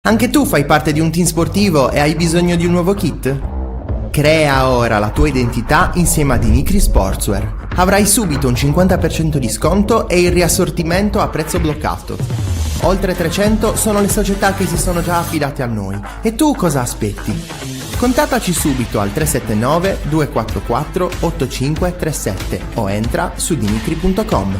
Anche tu fai parte di un team sportivo e hai bisogno di un nuovo kit? Crea ora la tua identità insieme a Dimitri Sportswear. Avrai subito un 50% di sconto e il riassortimento a prezzo bloccato. Oltre 300 sono le società che si sono già affidate a noi. E tu cosa aspetti? Contattaci subito al 379 244 8537 o entra su dimitri.com.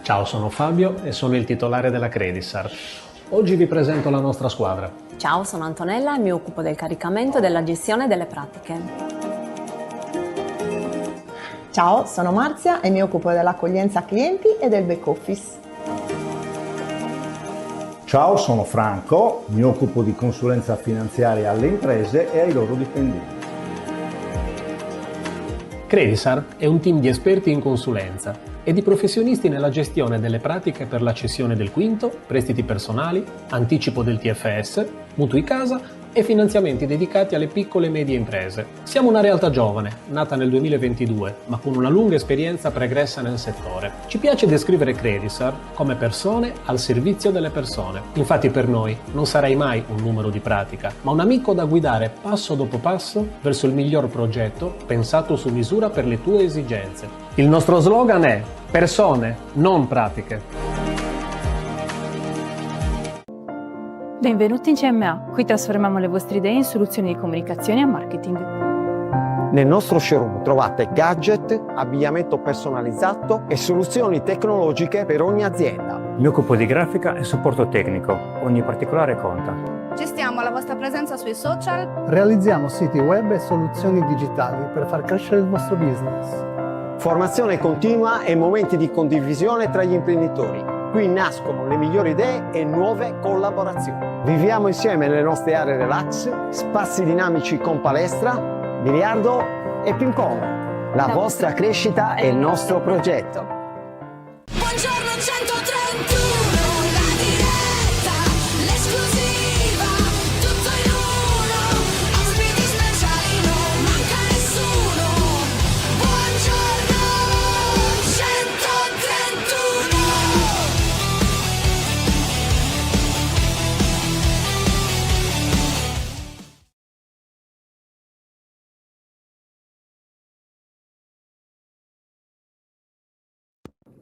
Ciao, sono Fabio e sono il titolare della Credisar. Oggi vi presento la nostra squadra. Ciao, sono Antonella e mi occupo del caricamento e della gestione delle pratiche. Ciao, sono Marzia e mi occupo dell'accoglienza clienti e del back office. Ciao, sono Franco, mi occupo di consulenza finanziaria alle imprese e ai loro dipendenti. Credisar è un team di esperti in consulenza e di professionisti nella gestione delle pratiche per la cessione del quinto, prestiti personali, anticipo del TFS, mutui casa e finanziamenti dedicati alle piccole e medie imprese. Siamo una realtà giovane, nata nel 2022, ma con una lunga esperienza pregressa nel settore. Ci piace descrivere Credisar come persone al servizio delle persone. Infatti per noi non sarai mai un numero di pratica, ma un amico da guidare passo dopo passo verso il miglior progetto pensato su misura per le tue esigenze. Il nostro slogan è persone, non pratiche. Benvenuti in CMA, qui trasformiamo le vostre idee in soluzioni di comunicazione e marketing. Nel nostro showroom trovate gadget, abbigliamento personalizzato e soluzioni tecnologiche per ogni azienda. Mi occupo di grafica e supporto tecnico, ogni particolare conta. Gestiamo la vostra presenza sui social. Realizziamo siti web e soluzioni digitali per far crescere il vostro business. Formazione continua e momenti di condivisione tra gli imprenditori. Qui nascono le migliori idee e nuove collaborazioni. Viviamo insieme nelle nostre aree relax, spazi dinamici con palestra, biliardo e ping pong. La vostra crescita è il nostro progetto. Buongiorno 131, la diretta, l'esclusiva, tutto in uno, ospiti speciali, non manca nessuno. Buongiorno 131.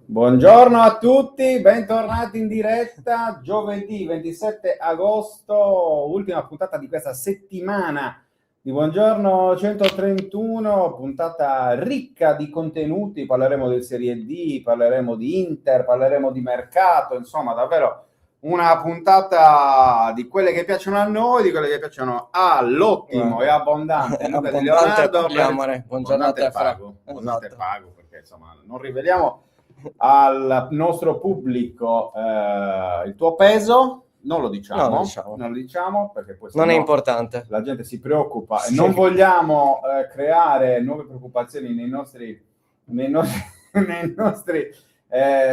Buongiorno a tutti, bentornati in diretta, giovedì 27 agosto, ultima puntata di questa settimana di Buongiorno 131, puntata ricca di contenuti, parleremo del Serie D, parleremo di Inter, parleremo di mercato, insomma davvero una puntata di quelle che piacciono a noi, di quelle che piacciono all'ottimo e abbondante Luca Di Leonardo. Buongiorno a te, Pago, perché insomma non riveliamo al nostro pubblico il tuo peso, non lo diciamo, non lo diciamo perché poi non è importante, la gente si preoccupa e non vogliamo creare nuove preoccupazioni nei nostri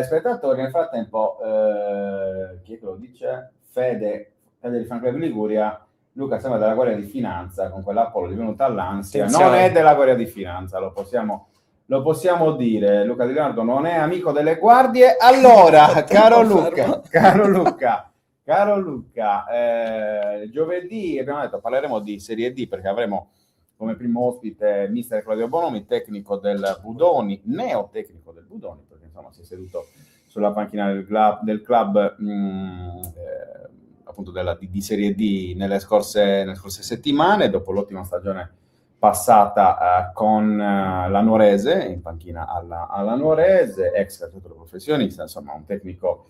spettatori. Nel frattempo chi è che lo dice? Fede di Fan Club Liguria. Luca sembra della Guardia di Finanza, con quell'Apollo divenuta all'ansia. Non è della Guardia di Finanza, lo possiamo dire. Luca Di Leonardo non è amico delle guardie. Allora, caro Luca, giovedì abbiamo detto parleremo di Serie D perché avremo come primo ospite mister Claudio Bonomi, tecnico del Budoni, neotecnico del Budoni, perché insomma si è seduto sulla panchina del club appunto di Serie D nelle scorse settimane, dopo l'ottima stagione passata con la Nuorese, in panchina alla Nuorese, ex calciatore professionista, insomma un tecnico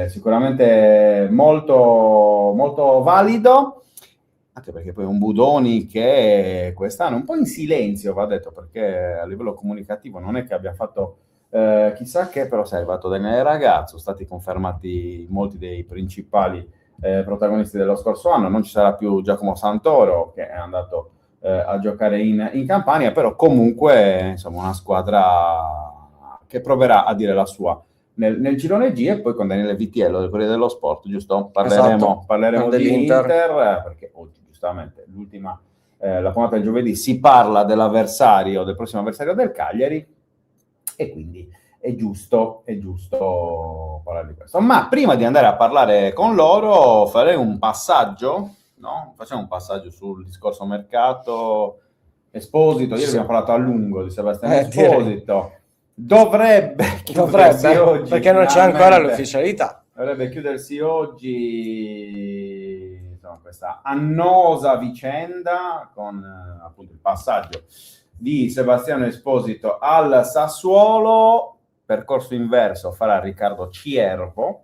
sicuramente molto, molto valido, anche perché poi un Budoni che quest'anno un po' in silenzio, va detto, perché a livello comunicativo non è che abbia fatto chissà che, però si è arrivato Daniele Ragazzo, sono stati confermati molti dei principali protagonisti dello scorso anno, non ci sarà più Giacomo Santoro che è andato a giocare in Campania, però comunque insomma una squadra che proverà a dire la sua nel girone G, e poi con Daniele Vitiello del Corriere dello Sport, giusto? Parleremo di Inter, perché oggi giustamente la puntata del giovedì si parla del prossimo avversario del Cagliari, e quindi è giusto parlare di questo. Ma prima di andare a parlare con loro farei un passaggio, no? Facciamo un passaggio sul discorso mercato. Esposito, ieri abbiamo parlato a lungo di Sebastiano Esposito. Dovrebbe chiudersi oggi, perché non c'è ancora l'ufficialità. Dovrebbe chiudersi oggi, insomma, questa annosa vicenda con appunto il passaggio di Sebastiano Esposito al Sassuolo. Percorso inverso farà Riccardo Ciervo,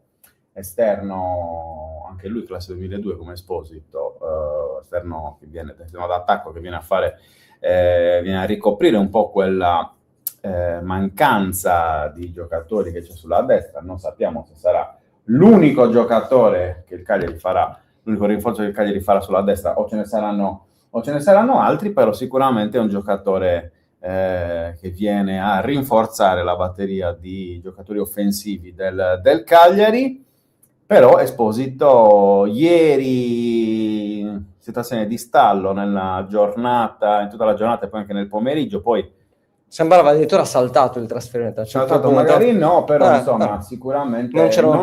esterno, anche lui classe 2002 come Esposito, esterno che viene d'attacco, che viene a ricoprire un po' quella mancanza di giocatori che c'è sulla destra. Non sappiamo se sarà l'unico giocatore che il Cagliari farà, l'unico rinforzo che il Cagliari farà sulla destra, o ce ne saranno altri, però sicuramente è un giocatore che viene a rinforzare la batteria di giocatori offensivi del Cagliari. Però Esposito ieri, situazione di stallo in tutta la giornata e poi anche nel pomeriggio, poi sembrava addirittura saltato il trasferimento. Magari no, però insomma sicuramente non c'erano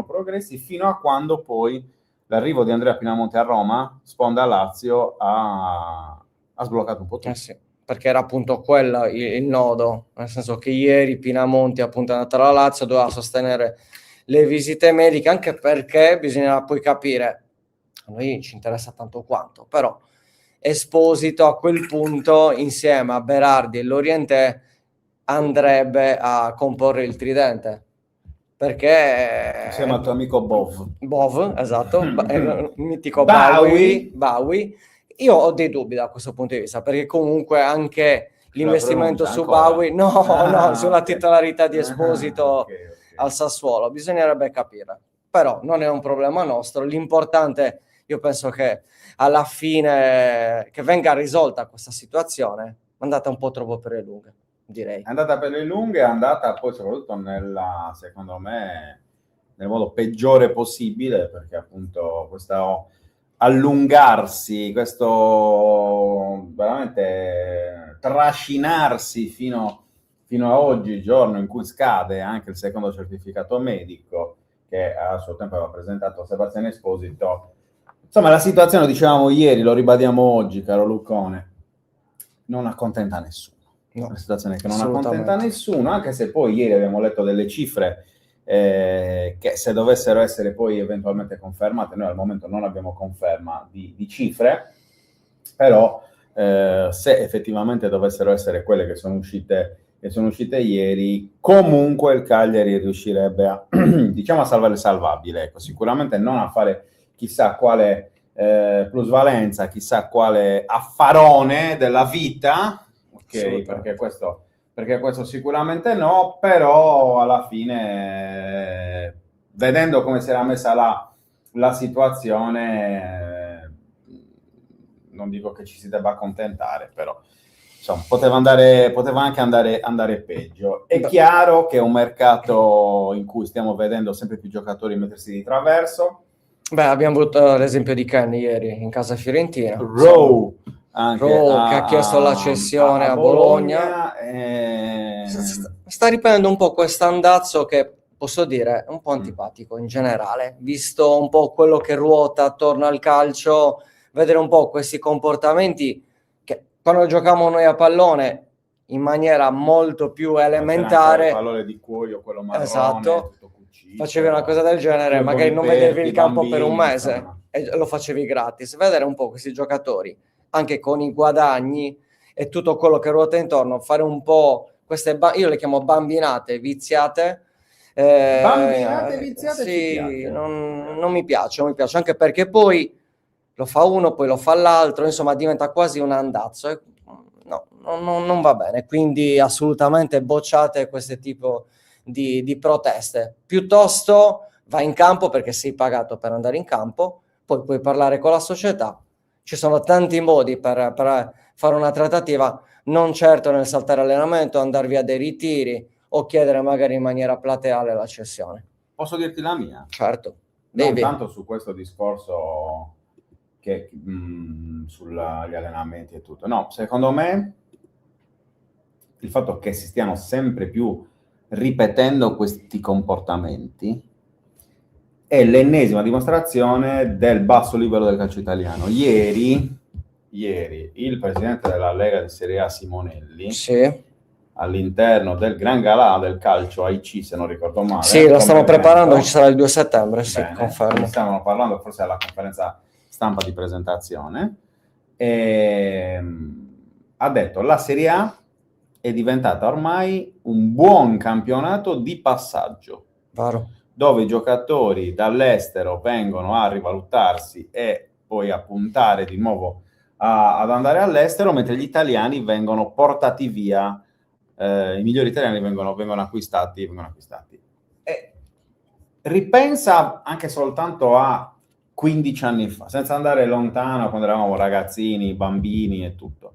progressi fino a quando poi l'arrivo di Andrea Pinamonti a Roma, sponda Lazio, ha sbloccato un po' tutto. Sì, perché era appunto quello il nodo, nel senso che ieri Pinamonti appunto è andato alla Lazio, doveva sostenere le visite mediche, anche perché bisogna poi capire, a noi ci interessa tanto quanto, però Esposito a quel punto insieme a Berardi e Lorientè andrebbe a comporre il tridente, perché insieme al tuo amico Bov, esatto, il mitico Bawi. Io ho dei dubbi da questo punto di vista, perché comunque anche l'investimento su Bawi, sulla titolarità di Esposito al Sassuolo, bisognerebbe capire, però non è un problema nostro. L'importante, io penso che alla fine che venga risolta questa situazione. È andata un po' troppo per le lunghe, direi. È andata per le lunghe, è andata poi soprattutto secondo me, nel modo peggiore possibile, perché appunto questo allungarsi, questo veramente trascinarsi fino a oggi, giorno in cui scade anche il secondo certificato medico che a suo tempo aveva presentato Sebastiano Esposito. Insomma, la situazione, dicevamo ieri, lo ribadiamo oggi, caro Luccone, non accontenta nessuno. No, una situazione che non accontenta nessuno, anche se poi ieri abbiamo letto delle cifre che se dovessero essere poi eventualmente confermate, noi al momento non abbiamo conferma di cifre, però se effettivamente dovessero essere quelle che sono uscite ieri, comunque il Cagliari riuscirebbe a, diciamo, a salvare il salvabile, ecco, sicuramente non a fare chissà quale plusvalenza, chissà quale affarone della vita, ok, perché questo sicuramente no, però alla fine, vedendo come si era messa la situazione, non dico che ci si debba accontentare, però insomma, poteva anche andare peggio. È chiaro che è un mercato in cui stiamo vedendo sempre più giocatori mettersi di traverso. Beh, abbiamo avuto l'esempio di Ken ieri in casa fiorentina. Rowe che ha chiesto la cessione a Bologna. Sta riprendendo un po' quest'andazzo che, posso dire, è un po' antipatico in generale, visto un po' quello che ruota attorno al calcio, vedere un po' questi comportamenti che quando giochiamo noi a pallone in maniera molto più elementare, il pallone di cuoio, quello marrone, esatto, tutto cucito, facevi una cosa del genere, magari non vedevi il campo per un mese, insomma, e lo facevi gratis. Vedere un po' questi giocatori anche con i guadagni e tutto quello che ruota intorno, fare un po' queste io le chiamo bambinate viziate, Bambinate viziate, ci sì, piace. non mi piace, anche perché poi lo fa uno, poi lo fa l'altro, insomma diventa quasi un andazzo. No, non va bene, quindi assolutamente bocciate questo tipo di proteste. Piuttosto vai in campo perché sei pagato per andare in campo, poi puoi parlare con la società. Ci sono tanti modi per fare una trattativa, non certo nel saltare allenamento, andare via dei ritiri o chiedere magari in maniera plateale la cessione. Posso dirti la mia? Certo, Non devi. tanto su questo discorso sugli allenamenti e tutto. No, secondo me il fatto che si stiano sempre più ripetendo questi comportamenti è l'ennesima dimostrazione del basso livello del calcio italiano. Ieri il presidente della Lega di Serie A Simonelli, Sì. all'interno del Gran Galà del calcio AIC, se non ricordo male. Sì, la stiamo preparando, ci sarà il 2 settembre, sì, Bene, confermo. Stavano parlando forse alla conferenza stampa di presentazione, ha detto la Serie A è diventata ormai un buon campionato di passaggio, dove i giocatori dall'estero vengono a rivalutarsi e poi a puntare di nuovo ad andare all'estero, mentre gli italiani vengono portati via, i migliori italiani vengono acquistati. E ripensa anche soltanto a 15 anni fa, senza andare lontano, quando eravamo ragazzini, bambini e tutto.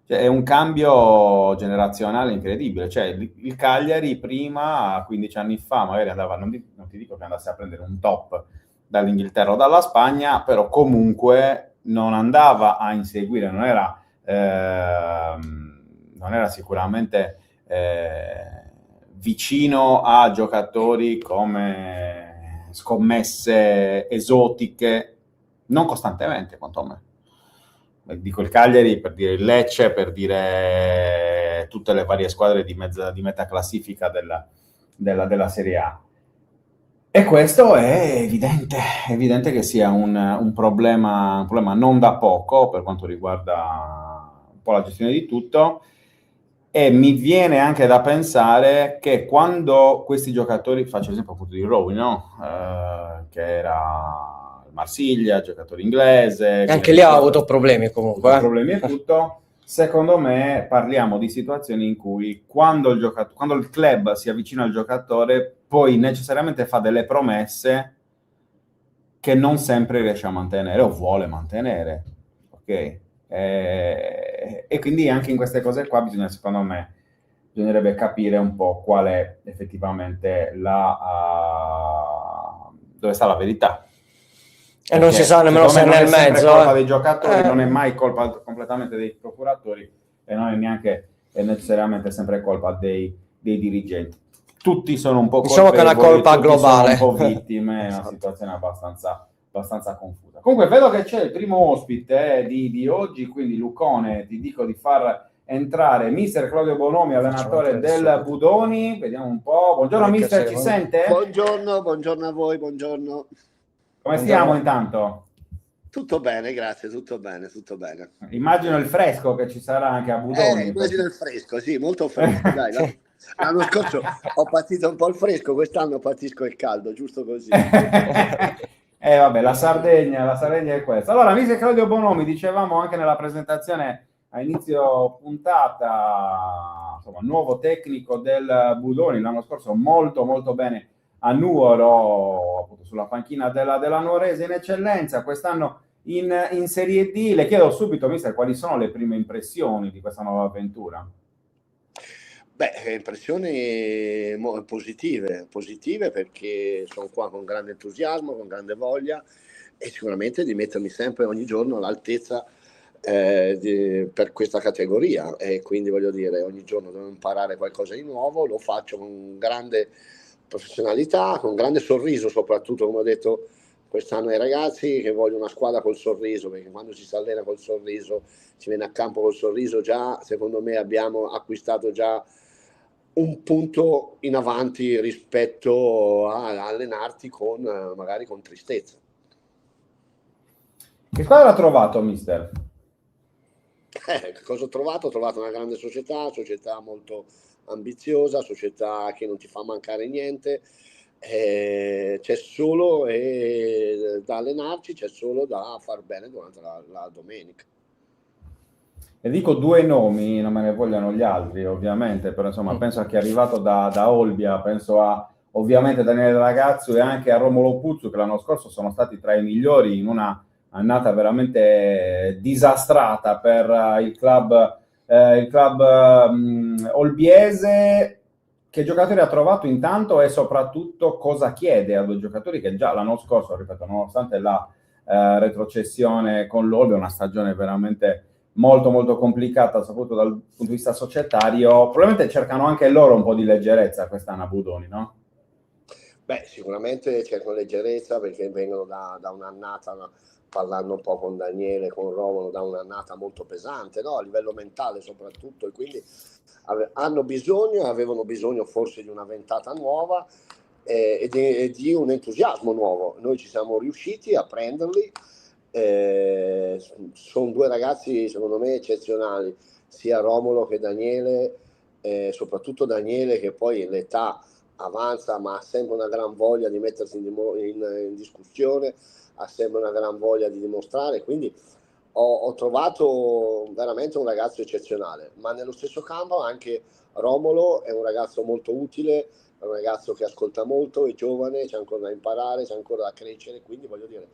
Cioè, è un cambio generazionale incredibile. Cioè, il Cagliari prima, 15 anni fa, magari andava, non ti dico che andasse a prendere un top dall'Inghilterra o dalla Spagna, però comunque non andava a inseguire, non era sicuramente vicino a giocatori come scommesse esotiche, non costantemente, quanto a me. Dico il Cagliari per dire il Lecce, per dire tutte le varie squadre di metà classifica della Serie A. E questo è evidente che sia un problema non da poco per quanto riguarda un po' la gestione di tutto, e mi viene anche da pensare che quando questi giocatori, faccio l'esempio appunto di Rowe, no? Che era il Marsiglia, giocatore inglese. E anche lì ha avuto problemi comunque. Problemi e tutto. Secondo me parliamo di situazioni in cui quando il club si avvicina al giocatore, poi necessariamente fa delle promesse che non sempre riesce a mantenere o vuole mantenere. Ok? E quindi anche in queste cose qua secondo me bisognerebbe capire un po' qual è effettivamente dove sta la verità. E non si sa nemmeno se è nel mezzo. Non è colpa dei giocatori, non è mai colpa completamente dei procuratori e non è neanche necessariamente sempre colpa dei dirigenti. Tutti sono un po' colpevoli, diciamo che è una colpa globale, sono un po' vittime, è una situazione abbastanza confusa. Comunque vedo che c'è il primo ospite di oggi, quindi Lucone, ti dico di far entrare mister Claudio Bonomi, allenatore del Budoni. Vediamo un po'. Buongiorno mister, ci sente? Buongiorno a voi, buongiorno. Come stiamo intanto? Tutto bene, grazie, tutto bene. Immagino il fresco che ci sarà anche a Budoni. Immagino il fresco, sì, molto fresco. Dai, l'anno scorso ho patito un po' il fresco, quest'anno patisco il caldo, giusto così. Vabbè, la Sardegna è questa. Allora, mister Claudio Bonomi, dicevamo anche nella presentazione a inizio puntata, insomma, nuovo tecnico del Budoni, l'anno scorso molto molto bene a Nuoro, appunto sulla panchina della Nuorese in eccellenza, quest'anno in Serie D. Le chiedo subito, mister, quali sono le prime impressioni di questa nuova avventura? Impressioni positive perché sono qua con grande entusiasmo, con grande voglia e sicuramente di mettermi sempre ogni giorno all'altezza per questa categoria, e quindi voglio dire, ogni giorno devo imparare qualcosa di nuovo, lo faccio con grande professionalità, con grande sorriso, soprattutto, come ho detto quest'anno ai ragazzi, che voglio una squadra col sorriso, perché quando si allena col sorriso, si viene a campo col sorriso, già secondo me abbiamo acquistato già un punto in avanti rispetto a allenarti magari con tristezza. Che squadra ha trovato, mister? Cosa ho trovato? Ho trovato una grande società molto ambiziosa, società che non ti fa mancare niente, c'è solo da allenarci, c'è solo da far bene durante la domenica. E dico due nomi, non me ne vogliono gli altri ovviamente, però insomma penso a chi è arrivato da Olbia, penso a ovviamente Daniele Ragazzu e anche a Romolo Puzzu, che l'anno scorso sono stati tra i migliori in una annata veramente disastrata per il club olbiese. Che giocatori ha trovato intanto e soprattutto cosa chiede a due giocatori che già l'anno scorso, ripeto, nonostante la retrocessione con l'Olbia, una stagione veramente molto molto complicata, soprattutto dal punto di vista societario, probabilmente cercano anche loro un po' di leggerezza quest'anno a Budoni, no? Beh, sicuramente cercano leggerezza perché vengono da un'annata, no? Parlando un po' con Daniele, con Romolo, da un'annata molto pesante, no? A livello mentale soprattutto, e quindi avevano bisogno forse di una ventata nuova e di un entusiasmo nuovo. Noi ci siamo riusciti a prenderli, sono due ragazzi secondo me eccezionali, sia Romolo che Daniele, soprattutto Daniele che poi l'età avanza ma ha sempre una gran voglia di mettersi in discussione, ha sempre una gran voglia di dimostrare, quindi ho trovato veramente un ragazzo eccezionale, ma nello stesso campo anche Romolo è un ragazzo molto utile, è un ragazzo che ascolta molto, è giovane, c'è ancora da imparare, c'è ancora da crescere, quindi voglio dire,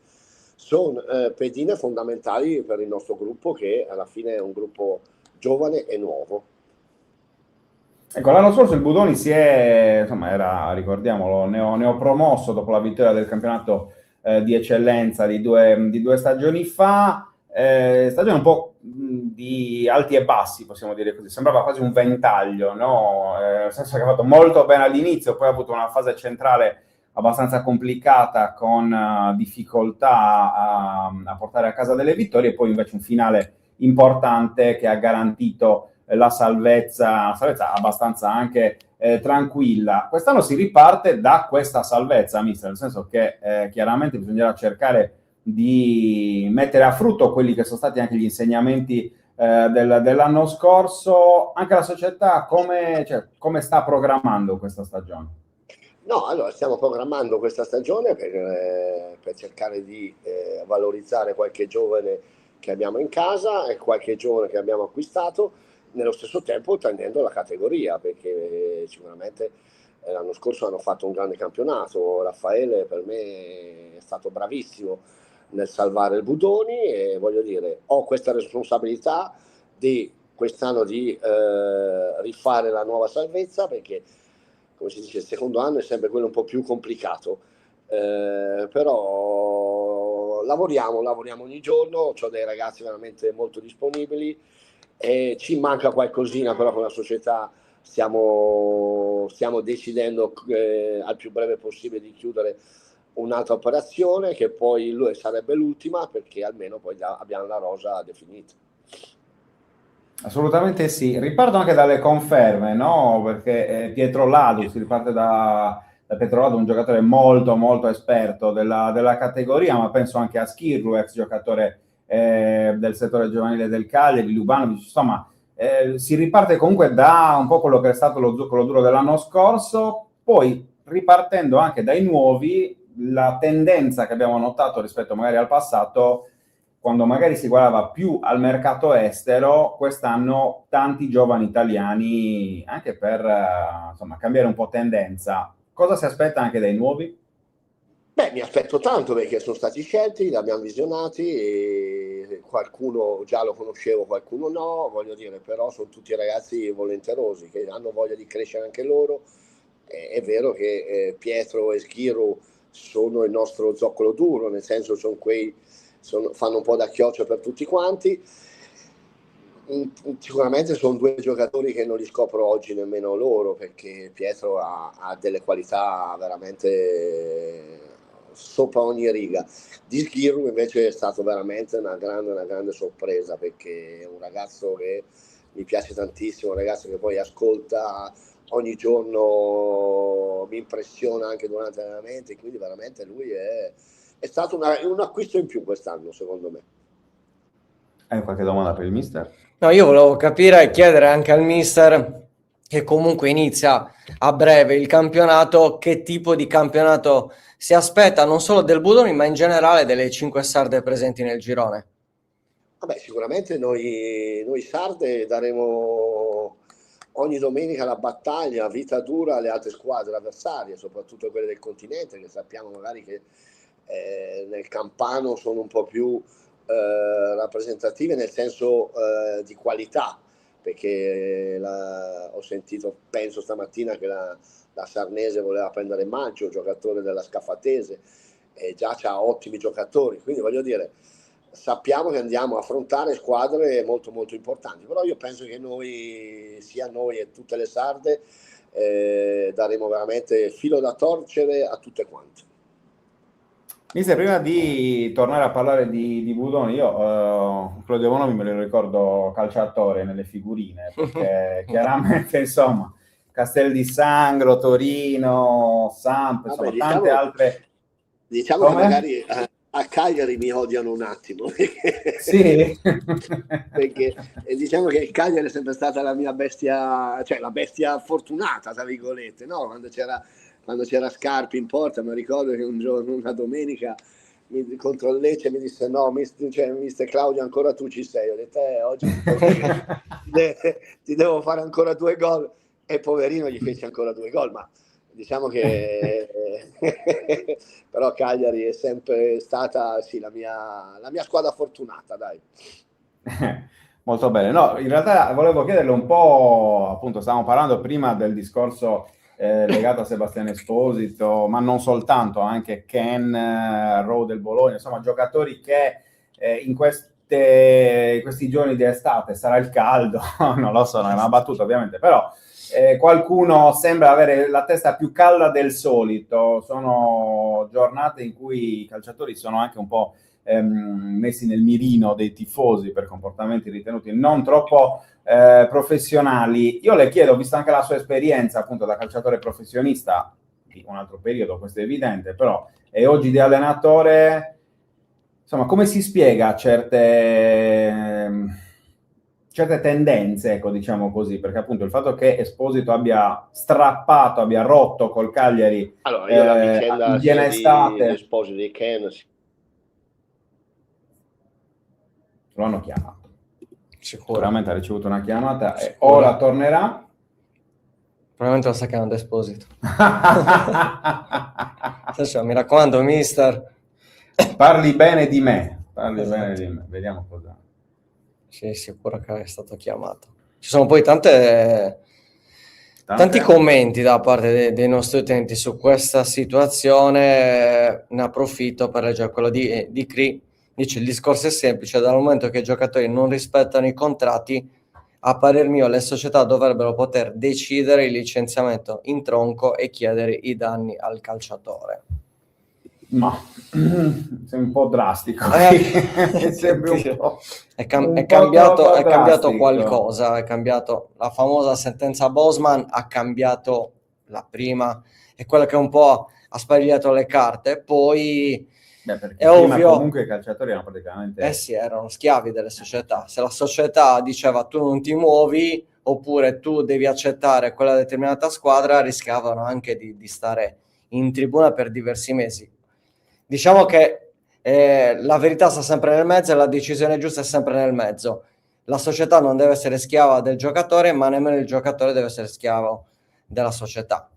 sono pedine fondamentali per il nostro gruppo, che alla fine è un gruppo giovane e nuovo. Ecco, l'anno scorso il Budoni ricordiamolo, neopromosso dopo la vittoria del campionato di eccellenza di due stagioni fa, stagione un po' di alti e bassi, possiamo dire così, sembrava quasi un ventaglio, no? Nel senso che ha fatto molto bene all'inizio, poi ha avuto una fase centrale abbastanza complicata con difficoltà a portare a casa delle vittorie, e poi invece un finale importante che ha garantito la salvezza abbastanza anche tranquilla. Quest'anno si riparte da questa salvezza, mister, nel senso che chiaramente bisognerà cercare di mettere a frutto quelli che sono stati anche gli insegnamenti dell'anno scorso. Anche la società come sta programmando questa stagione? No, allora stiamo programmando questa stagione per cercare di valorizzare qualche giovane che abbiamo in casa e qualche giovane che abbiamo acquistato, nello stesso tempo tenendo la categoria, perché sicuramente l'anno scorso hanno fatto un grande campionato. Raffaele per me è stato bravissimo nel salvare il Budoni e voglio dire, ho questa responsabilità di quest'anno di rifare la nuova salvezza, perché come si dice il secondo anno è sempre quello un po' più complicato, però lavoriamo ogni giorno, ho dei ragazzi veramente molto disponibili e ci manca qualcosina, però con la società stiamo decidendo al più breve possibile di chiudere un'altra operazione che poi sarebbe l'ultima, perché almeno poi abbiamo la rosa definita. Assolutamente sì, riparto anche dalle conferme, no? Perché Pietro Ladu, si riparte da Pietro Ladu, un giocatore molto molto esperto della categoria, ma penso anche a Schirru, ex giocatore del settore giovanile del Cagliari, Ljubanovic, insomma si riparte comunque da un po' quello che è stato lo zucchero duro dell'anno scorso, poi ripartendo anche dai nuovi, la tendenza che abbiamo notato rispetto magari al passato, quando magari si guardava più al mercato estero, quest'anno tanti giovani italiani, anche per cambiare un po' tendenza. Cosa si aspetta anche dai nuovi? Beh, mi aspetto tanto, perché sono stati scelti, li abbiamo visionati, e qualcuno già lo conoscevo, qualcuno no, voglio dire, però sono tutti ragazzi volenterosi che hanno voglia di crescere anche loro. È vero che Pietro e Schirru sono il nostro zoccolo duro, nel senso fanno un po' da chioccia per tutti quanti. Sicuramente sono due giocatori che non li scopro oggi nemmeno loro, perché Pietro ha delle qualità veramente sopra ogni riga. Di Schirru invece è stato veramente una grande sorpresa, perché è un ragazzo che mi piace tantissimo, un ragazzo che poi ascolta ogni giorno, mi impressiona anche durante l'allenamento, e quindi veramente lui è stato un acquisto in più quest'anno, secondo me. Hai qualche domanda per il mister? No, io volevo capire e chiedere anche al mister che comunque inizia a breve il campionato, che tipo di campionato si aspetta non solo del Budoni ma in generale delle 5 sarde presenti nel girone? Vabbè, sicuramente noi sarde daremo ogni domenica la battaglia, vita dura alle altre squadre avversarie, soprattutto quelle del continente, che sappiamo magari che nel campano sono un po' più rappresentative nel senso di qualità, perché ho sentito, penso stamattina, che la Sarnese voleva prendere Maggio, giocatore della Scafatese, e già c'ha ottimi giocatori, quindi voglio dire, sappiamo che andiamo a affrontare squadre molto molto importanti, però io penso che sia noi e tutte le sarde, daremo veramente filo da torcere a tutte quante. Mister, prima di tornare a parlare di Budoni, io Claudio Bonomi me lo ricordo calciatore nelle figurine, perché chiaramente insomma Castel di Sangro, Torino, Samp, insomma tante altre. Diciamo che magari a Cagliari mi odiano un attimo, sì. perché diciamo che il Cagliari è sempre stata la mia bestia, cioè la bestia fortunata, tra virgolette, no? Quando c'era Scarpi in porta, mi ricordo che un giorno, una domenica, contro il Lecce mi disse: no, mister Claudio, ancora tu ci sei. Ho detto: oggi ti devo fare ancora 2 gol, e poverino gli fece ancora 2 gol, ma diciamo che però Cagliari è sempre stata la mia squadra fortunata, dai. Molto bene. No, in realtà volevo chiederle un po', appunto, stavamo parlando prima del discorso legato a Sebastiano Esposito, ma non soltanto, anche Ken, Rowe del Bologna, insomma giocatori che in questi giorni di estate, sarà il caldo, non lo so, non è una battuta ovviamente, però qualcuno sembra avere la testa più calda del solito. Sono giornate in cui i calciatori sono anche un po' messi nel mirino dei tifosi per comportamenti ritenuti non troppo professionali. Io le chiedo, visto anche la sua esperienza appunto da calciatore professionista di un altro periodo, questo è evidente, però e oggi di allenatore, insomma, come si spiega certe tendenze, ecco, diciamo così, perché appunto il fatto che Esposito abbia strappato, abbia rotto col Cagliari allora, io la vicenda in piena estate, di Esposito di Ken lo hanno chiamato. Sicuramente ha ricevuto una chiamata e ora tornerà. Probabilmente lo sta chiamando Esposito. Adesso, mi raccomando, mister, parli bene di me, bene di me, vediamo cosa. Sì, sicuro che è stato chiamato. Ci sono poi tanti commenti da parte dei nostri utenti su questa situazione. Ne approfitto per leggere quello di Cri. Dice: il discorso è semplice, dal momento che i giocatori non rispettano i contratti, a parer mio le società dovrebbero poter decidere il licenziamento in tronco e chiedere i danni al calciatore. Ma sei un po' drastico. È cambiato qualcosa, è cambiato la famosa sentenza Bosman, ha cambiato la prima, è quella che un po' ha sparigliato le carte. Poi perché è ovvio, comunque i calciatori erano praticamente erano schiavi delle società. Se la società diceva tu non ti muovi oppure tu devi accettare quella determinata squadra, rischiavano anche di stare in tribuna per diversi mesi. Diciamo che la verità sta sempre nel mezzo e la decisione giusta è sempre nel mezzo. La società non deve essere schiava del giocatore, ma nemmeno il giocatore deve essere schiavo della società.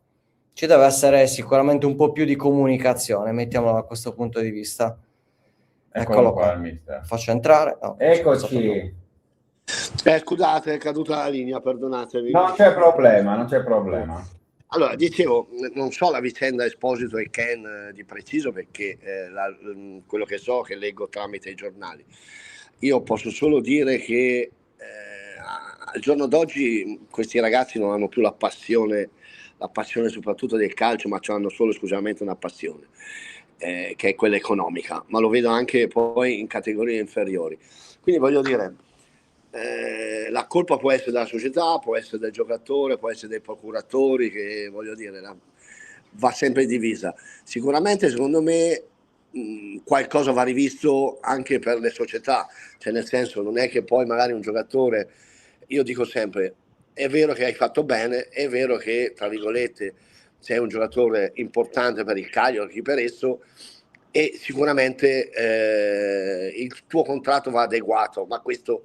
Ci deve essere sicuramente un po' più di comunicazione, mettiamolo da questo punto di vista. Eccolo qua. Mister. Faccio entrare. No, eccoci. Scusate, è caduta la linea, perdonatevi. Non c'è problema. Allora, dicevo, non so la vicenda Esposito e Ken di preciso, perché quello che so che leggo tramite i giornali. Io posso solo dire che al giorno d'oggi questi ragazzi non hanno più la passione soprattutto del calcio, ma hanno solo esclusivamente una passione, che è quella economica, ma lo vedo anche poi in categorie inferiori. Quindi voglio dire, la colpa può essere della società, può essere del giocatore, può essere dei procuratori, che voglio dire va sempre divisa. Sicuramente secondo me qualcosa va rivisto anche per le società, cioè nel senso, non è che poi magari un giocatore, io dico sempre, è vero che hai fatto bene, è vero che, tra virgolette, sei un giocatore importante per il Cagliari, chi per esso, e sicuramente il tuo contratto va adeguato, ma questo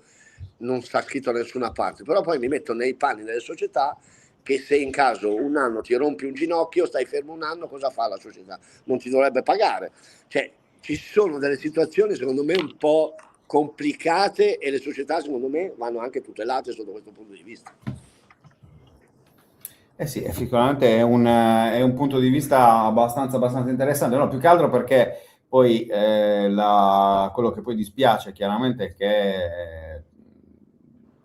non sta scritto da nessuna parte. Però poi mi metto nei panni delle società che se in caso un anno ti rompi un ginocchio, stai fermo un anno, cosa fa la società? Non ti dovrebbe pagare. Cioè, ci sono delle situazioni secondo me un po' complicate e le società secondo me vanno anche tutelate sotto questo punto di vista. Eh sì, sicuramente è un punto di vista abbastanza interessante, no, più che altro perché poi quello che poi dispiace chiaramente è che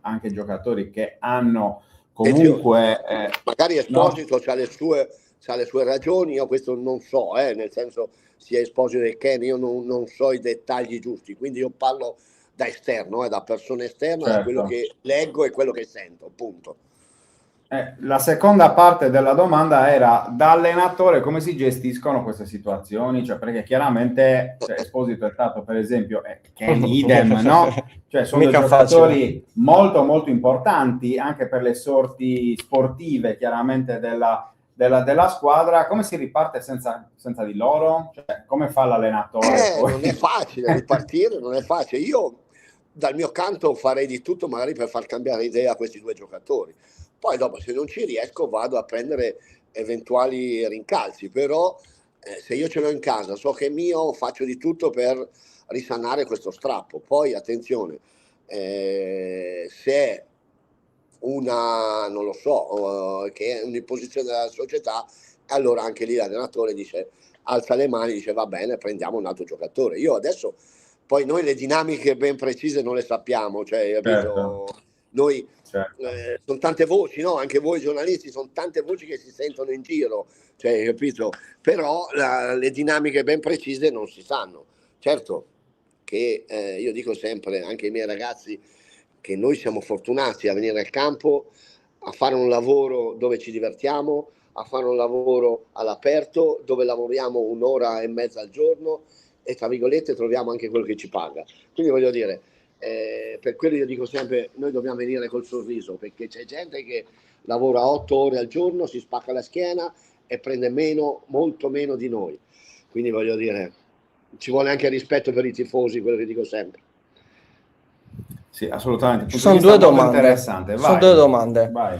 anche giocatori che hanno comunque... magari Esposito c'ha le sue ragioni, io questo non so, nel senso sia Esposito che Ken, io non so i dettagli giusti, quindi io parlo da esterno, da persona esterna, certo, da quello che leggo e quello che sento, punto. La seconda parte della domanda era: da allenatore come si gestiscono queste situazioni? Cioè, perché chiaramente Esposito è stato, per esempio, Ken idem, no? Cioè, sono dei giocatori molto molto importanti anche per le sorti sportive, chiaramente, della squadra. Come si riparte senza di loro? Cioè, come fa l'allenatore? Non è facile ripartire, non è facile. Io dal mio canto farei di tutto magari per far cambiare idea a questi due giocatori. Poi dopo, se non ci riesco, vado a prendere eventuali rincalzi, però se io ce l'ho in casa, so che è mio, faccio di tutto per risanare questo strappo. Poi attenzione, se è una, non lo so, che è un'imposizione della società, allora anche lì l'allenatore dice, alza le mani, dice va bene, prendiamo un altro giocatore. Io adesso, poi noi le dinamiche ben precise non le sappiamo, cioè, certo, noi certo, sono tante voci, no? Anche voi giornalisti, sono tante voci che si sentono in giro, cioè, capito? Però le dinamiche ben precise non si sanno. Certo che io dico sempre, anche ai miei ragazzi, che noi siamo fortunati a venire al campo, a fare un lavoro dove ci divertiamo, a fare un lavoro all'aperto, dove lavoriamo 1 ora e mezza al giorno e, tra virgolette, troviamo anche quello che ci paga. Quindi voglio dire, per quello io dico sempre, noi dobbiamo venire col sorriso, perché c'è gente che lavora 8 ore al giorno, si spacca la schiena e prende molto meno di noi. Quindi voglio dire, ci vuole anche rispetto per i tifosi, quello che dico sempre. Sì, assolutamente. Ci sono due domande. Interessante. Vai, sono due domande. Vai.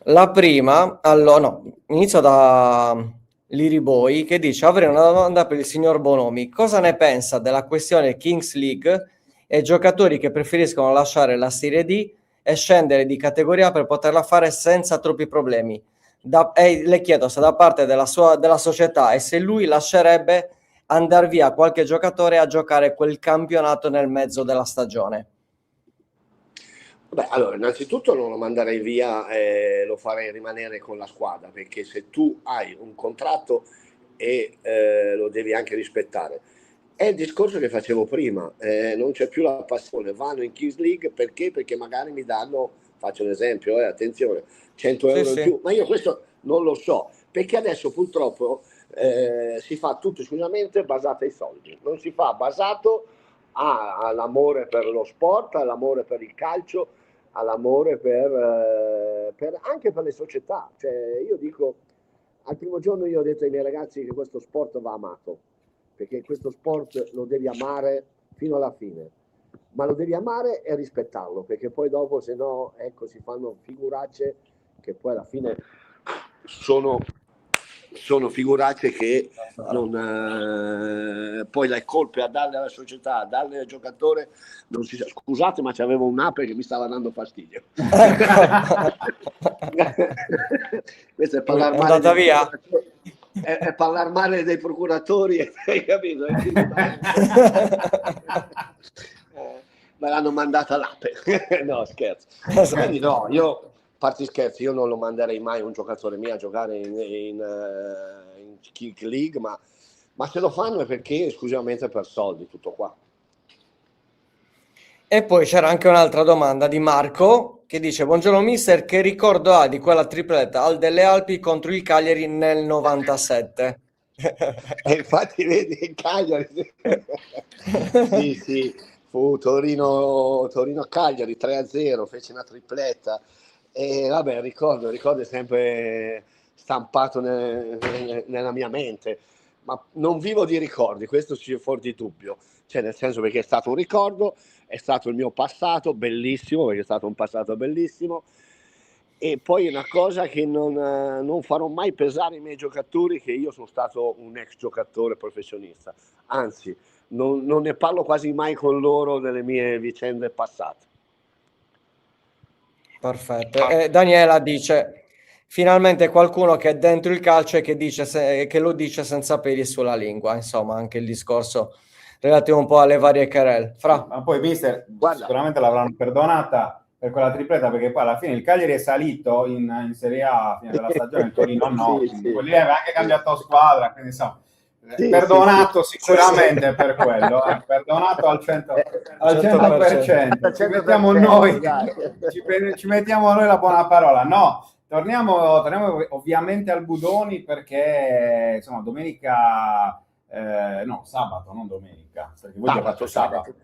La prima, allora, no, inizio da Liriboy, che dice: avrei una domanda per il signor Bonomi. Cosa ne pensa della questione Kings League e giocatori che preferiscono lasciare la Serie D e scendere di categoria per poterla fare senza troppi problemi? Le chiedo se da parte della società e se lui lascerebbe andare via qualche giocatore a giocare quel campionato nel mezzo della stagione. Beh, allora, innanzitutto non lo manderei via, lo farei rimanere con la squadra, perché se tu hai un contratto e lo devi anche rispettare. È il discorso che facevo prima, non c'è più la passione, vanno in Kings League perché magari mi danno, faccio un esempio, attenzione, 100 euro in più, ma io questo non lo so, perché adesso purtroppo si fa tutto esclusivamente basato ai soldi, non si fa basato all'amore per lo sport, all'amore per il calcio, all'amore anche per le società. Cioè, io dico, al primo giorno io ho detto ai miei ragazzi che questo sport va amato, perché questo sport lo devi amare fino alla fine, ma lo devi amare e rispettarlo, perché poi dopo se no, ecco, si fanno figuracce che poi alla fine sono figuracce che poi le colpe a darle alla società, a darle al giocatore, non si sa. Scusate, ma c'avevo un'ape che mi stava dando fastidio. Questo è parlare male è parlare male dei procuratori, hai capito? Me l'hanno mandata l'ape. No, scherzo. Quindi no, io parti scherzi, io non lo manderei mai un giocatore mio a giocare in Kings League, ma se lo fanno è perché esclusivamente per soldi, tutto qua. E poi c'era anche un'altra domanda di Marco che dice: buongiorno mister, che ricordo ha di quella tripletta al delle Alpi contro il Cagliari nel 97? E infatti vedi il Cagliari sì, fu Torino-Cagliari 3-0, fece una tripletta. E vabbè, il ricordo è sempre stampato nella mia mente, ma non vivo di ricordi, questo ci è fuori di dubbio, cioè nel senso perché è stato un ricordo, è stato il mio passato bellissimo, perché è stato un passato bellissimo, e poi una cosa che non farò mai pesare i miei giocatori, che io sono stato un ex giocatore professionista, anzi non ne parlo quasi mai con loro delle mie vicende passate. Perfetto. Daniela dice: finalmente qualcuno che è dentro il calcio e che che lo dice senza peli sulla lingua. Insomma, anche il discorso relativo un po' alle varie querelle. Ma poi, mister, sicuramente l'avranno perdonata per quella tripletta, perché poi alla fine il Cagliari è salito in Serie A a fine della stagione, il Torino no, quelli aveva anche cambiato squadra, quindi insomma, perdonato sicuramente per quello, perdonato al 100%. Ci mettiamo noi, ci mettiamo noi la buona parola. No, torniamo ovviamente al Budoni, perché insomma domenica, no, sabato, non domenica, perché voi giocate sabato.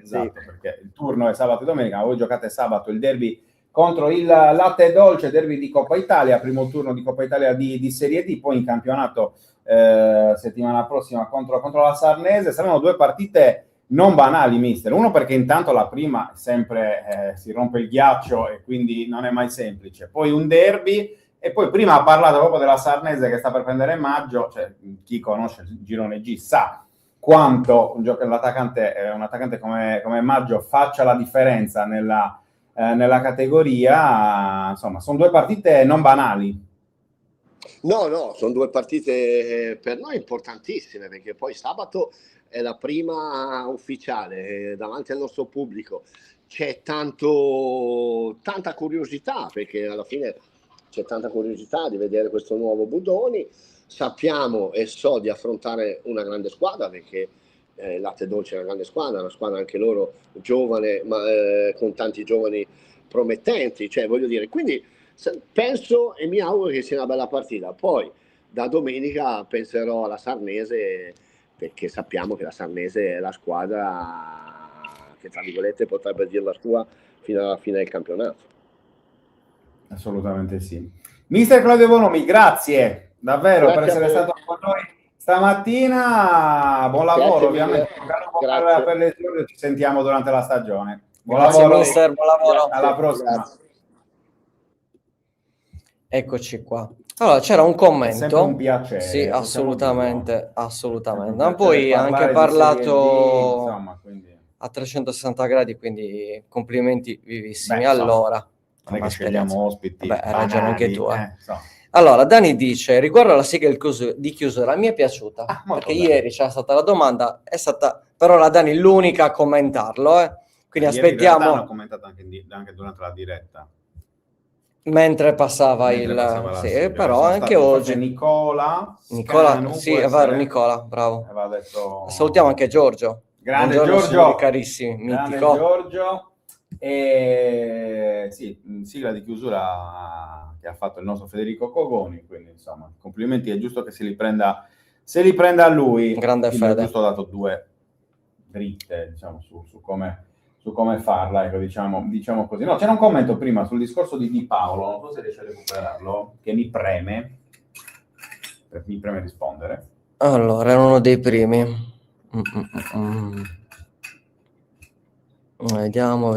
Esatto, perché il turno è sabato e domenica, ma voi giocate sabato il derby contro il Latte e Dolce, derby di Coppa Italia, primo turno di Coppa Italia di Serie D, poi in campionato settimana prossima contro la Sarnese. Saranno due partite non banali, mister. Uno perché intanto la prima sempre si rompe il ghiaccio e quindi non è mai semplice. Poi un derby, e poi prima ha parlato proprio della Sarnese che sta per prendere maggio, cioè chi conosce il girone G sa quanto un attaccante come Maggio faccia la differenza nella categoria. Insomma, sono due partite non banali. No, sono due partite per noi importantissime, perché poi sabato è la prima ufficiale davanti al nostro pubblico. C'è tanta curiosità, perché alla fine c'è tanta curiosità di vedere questo nuovo Budoni. Sappiamo e so di affrontare una grande squadra, perché Latte Dolce è una grande squadra anche loro giovane, ma con tanti giovani promettenti, cioè voglio dire, quindi penso e mi auguro che sia una bella partita. Poi da domenica penserò alla Sarnese, perché sappiamo che la Sarnese è la squadra che tra virgolette potrebbe dire la sua fino alla fine del campionato. Assolutamente sì. Mister Claudio Bonomi, grazie davvero per essere stato con noi stamattina. Buon lavoro, ovviamente. Per l'esordio, ci sentiamo durante la stagione. Buon lavoro, mister, buon lavoro. Alla prossima. Grazie. Eccoci qua. Allora, c'era un commento. È sempre un piacere. Sì, assolutamente. Ma poi ha anche parlato a 360 gradi, quindi complimenti vivissimi. Allora, non è che scegliamo ospiti. Beh, hai ragione anche tu. Allora, Dani dice: riguardo alla sigla di chiusura, mi è piaciuta, perché ieri c'era stata la domanda, è stata però la Dani l'unica a commentarlo, quindi aspettiamo. L'hanno commentato anche durante la diretta. Mentre passava sì, però anche oggi Nicola, sì, è vero, Nicola, bravo. Detto... Salutiamo anche Giorgio. Grande Buongiorno, Giorgio, carissimi, grande mitico. Giorgio. E sì, sigla di chiusura che ha fatto il nostro Federico Cogoni, quindi insomma complimenti, è giusto che se li prenda a lui. Grande fede. È giusto, ho dato due dritte, diciamo, su come farla, ecco, diciamo così. No, c'era un commento prima sul discorso di Paolo, non so se riesce a recuperarlo, che mi preme rispondere. Allora, è uno dei primi. Vediamo.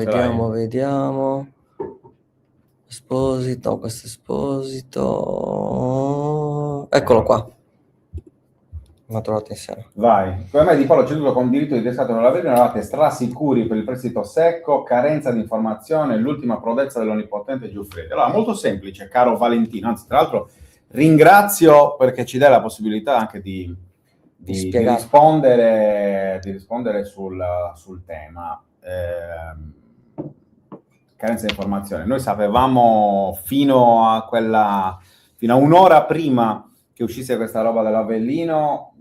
Esposito, questo Esposito. Eccolo qua. L'ho trovato insieme. Vai. Come mai Di Paolo ceduto con diritto di riscatto non l'avete, eravate strasicuri per il prestito secco, carenza di informazione, l'ultima prodezza dell'onnipotente Giuffredi. Allora, molto semplice, caro Valentino, anzi tra l'altro ringrazio perché ci dai la possibilità anche di rispondere sul tema. Carenza di informazione. Noi sapevamo fino a un'ora prima che uscisse questa roba dell'Avellino,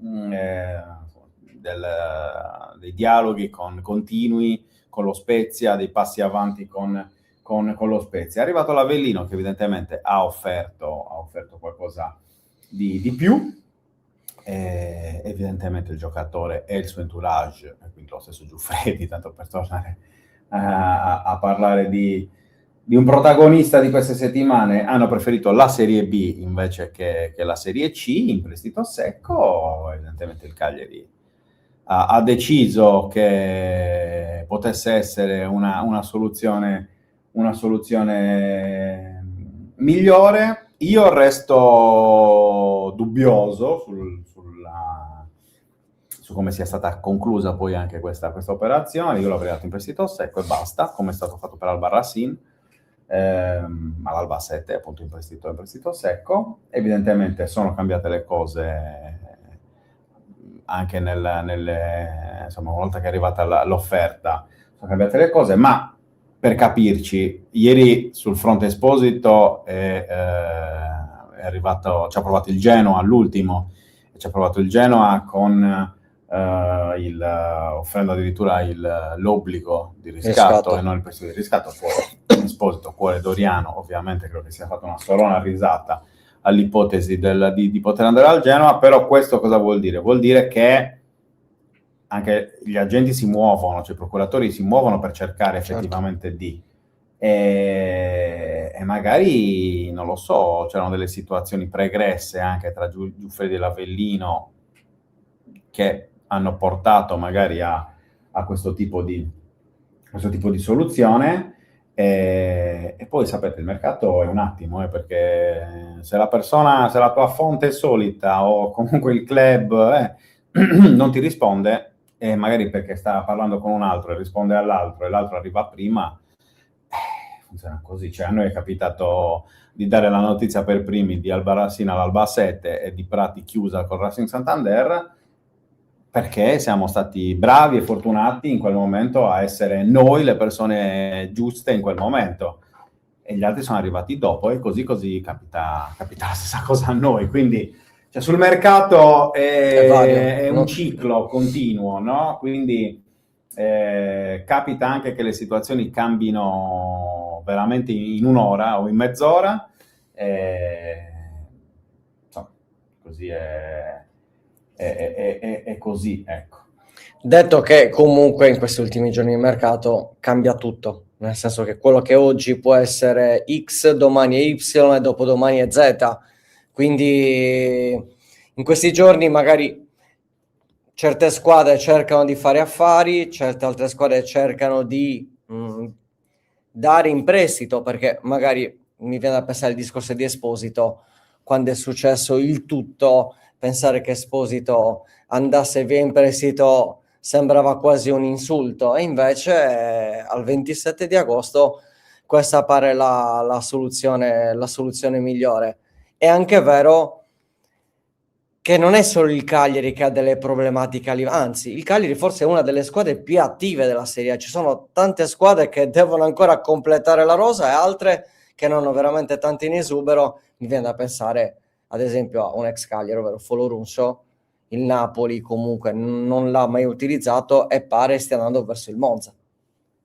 dei dialoghi continui con lo Spezia, dei passi avanti con lo Spezia. È arrivato l'Avellino che evidentemente ha offerto qualcosa di più. Evidentemente il giocatore e il suo entourage, quindi lo stesso Giuffredi, tanto per tornare a parlare di di un protagonista di queste settimane, hanno preferito la Serie B invece che la Serie C in prestito secco. Evidentemente il Cagliari ha deciso che potesse essere una soluzione migliore. Io resto dubbioso su come sia stata conclusa poi anche questa operazione. Io l'avrei dato in prestito secco e basta, come è stato fatto per Alba Racing, all'Albacete, appunto in prestito secco. Evidentemente sono cambiate le cose anche insomma, una volta che è arrivata l'offerta, sono cambiate le cose, ma per capirci, ieri sul fronte Esposito è arrivato, ci ha provato il Genoa all'ultimo, ci ha provato il Genoa con offrendo addirittura l'obbligo di riscatto e non il prestito di riscatto. Poi Esposito, cuore doriano, ovviamente credo che sia fatta una solona risata all'ipotesi di poter andare al Genoa. Però questo cosa vuol dire? Vuol dire che anche gli agenti si muovono, cioè i procuratori si muovono per cercare effettivamente e magari, non lo so, c'erano delle situazioni pregresse anche tra Giuffredi e l'Avellino che hanno portato magari a questo tipo di soluzione. E poi sapete, il mercato è un attimo, perché se la tua fonte solita o comunque il club non ti risponde, e magari perché sta parlando con un altro e risponde all'altro e l'altro arriva prima, funziona così. Cioè, a noi è capitato di dare la notizia per primi di Alba Racing all'Albacete e di Prati chiusa con Racing Santander, perché siamo stati bravi e fortunati in quel momento a essere noi le persone giuste in quel momento, e gli altri sono arrivati dopo, e così capita la stessa cosa a noi. Quindi cioè, sul mercato è un ciclo continuo, no? Quindi capita anche che le situazioni cambino veramente in un'ora o in mezz'ora, insomma, così è così, ecco. Detto che comunque in questi ultimi giorni di mercato cambia tutto, nel senso che quello che oggi può essere X, domani è Y e dopodomani è Z. Quindi in questi giorni magari certe squadre cercano di fare affari, certe altre squadre cercano di dare in prestito, perché magari mi viene da pensare al discorso di Esposito, quando è successo il tutto, pensare che Esposito andasse via in prestito sembrava quasi un insulto, e invece al 27 di agosto questa pare la soluzione migliore. È anche vero che non è solo il Cagliari che ha delle problematiche, anzi il Cagliari forse è una delle squadre più attive della Serie A. Ci sono tante squadre che devono ancora completare la rosa e altre che non hanno veramente tanto in esubero. Mi viene da pensare ad esempio a un ex Cagliari, ovvero Folorunso. Il Napoli comunque non l'ha mai utilizzato e pare stia andando verso il Monza.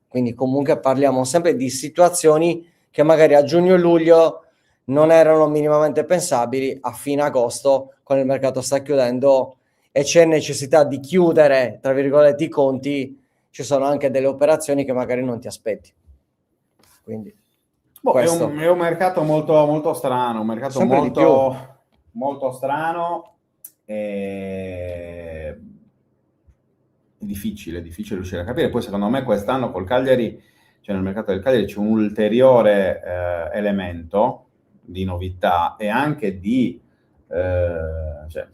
Quindi comunque parliamo sempre di situazioni che magari a giugno e luglio non erano minimamente pensabili. A fine agosto, quando il mercato sta chiudendo e c'è necessità di chiudere, tra virgolette, i conti, ci sono anche delle operazioni che magari non ti aspetti. Quindi è un mercato molto, molto strano, un mercato molto strano. È difficile riuscire a capire. Poi secondo me quest'anno col Cagliari, cioè nel mercato del Cagliari, c'è un ulteriore elemento di novità e anche cioè,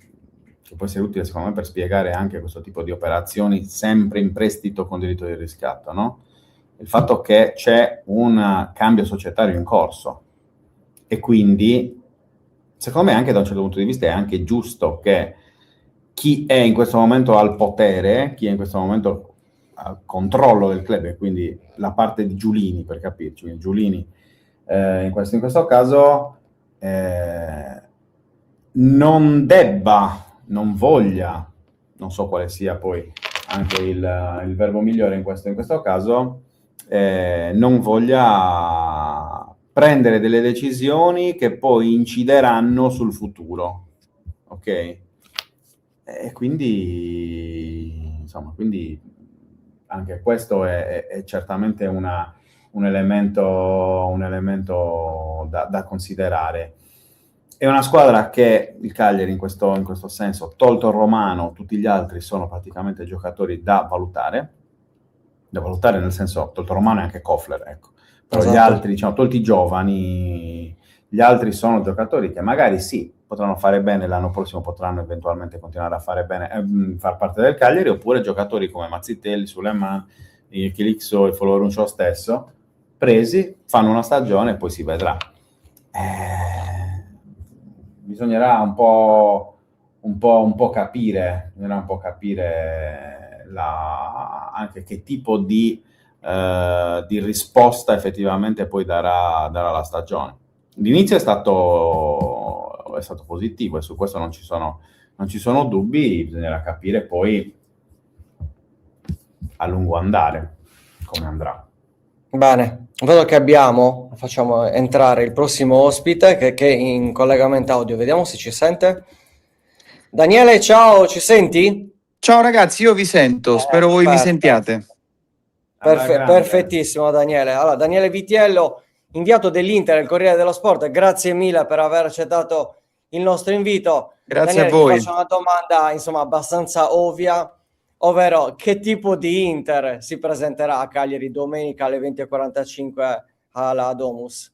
che può essere utile secondo me per spiegare anche questo tipo di operazioni sempre in prestito con diritto di riscatto, no? Il fatto che c'è un cambio societario in corso, e quindi secondo me anche da un certo punto di vista è anche giusto che chi è in questo momento al potere, chi è in questo momento al controllo del club, e quindi la parte di Giulini, per capirci, Giulini in questo caso non voglia, non so quale sia poi anche il verbo migliore in questo caso, non voglia prendere delle decisioni che poi incideranno sul futuro, ok? E quindi, insomma, quindi anche questo è certamente una un elemento da considerare. È una squadra che il Cagliari in questo senso, tolto il Romano, tutti gli altri sono praticamente giocatori da valutare nel senso, tolto il Romano e anche Kofler, ecco. Però Esatto. gli altri, diciamo, tolti i giovani, gli altri sono giocatori che magari sì, potranno fare bene l'anno prossimo, potranno eventualmente continuare a fare bene, far parte del Cagliari, oppure giocatori come Mazzitelli, Suleiman, Chilixo e Foloruncio stesso, presi, fanno una stagione e poi si vedrà. Bisognerà un po' capire anche che tipo di risposta effettivamente poi darà la stagione. L'inizio è stato positivo e su questo non ci sono dubbi, bisognerà capire poi a lungo andare come andrà. Bene, vedo che facciamo entrare il prossimo ospite che è in collegamento audio, vediamo se ci sente. Daniele, ciao, ci senti? Ciao ragazzi, io vi sento, spero voi mi sentiate. Perfettissimo Daniele. Allora, Daniele Vitiello, inviato dell'Inter, il Corriere dello Sport, grazie mille per aver accettato il nostro invito. Grazie Daniele, a voi. ti faccio una domanda insomma abbastanza ovvia, ovvero che tipo di Inter si presenterà a Cagliari domenica alle 20:45 alla Domus?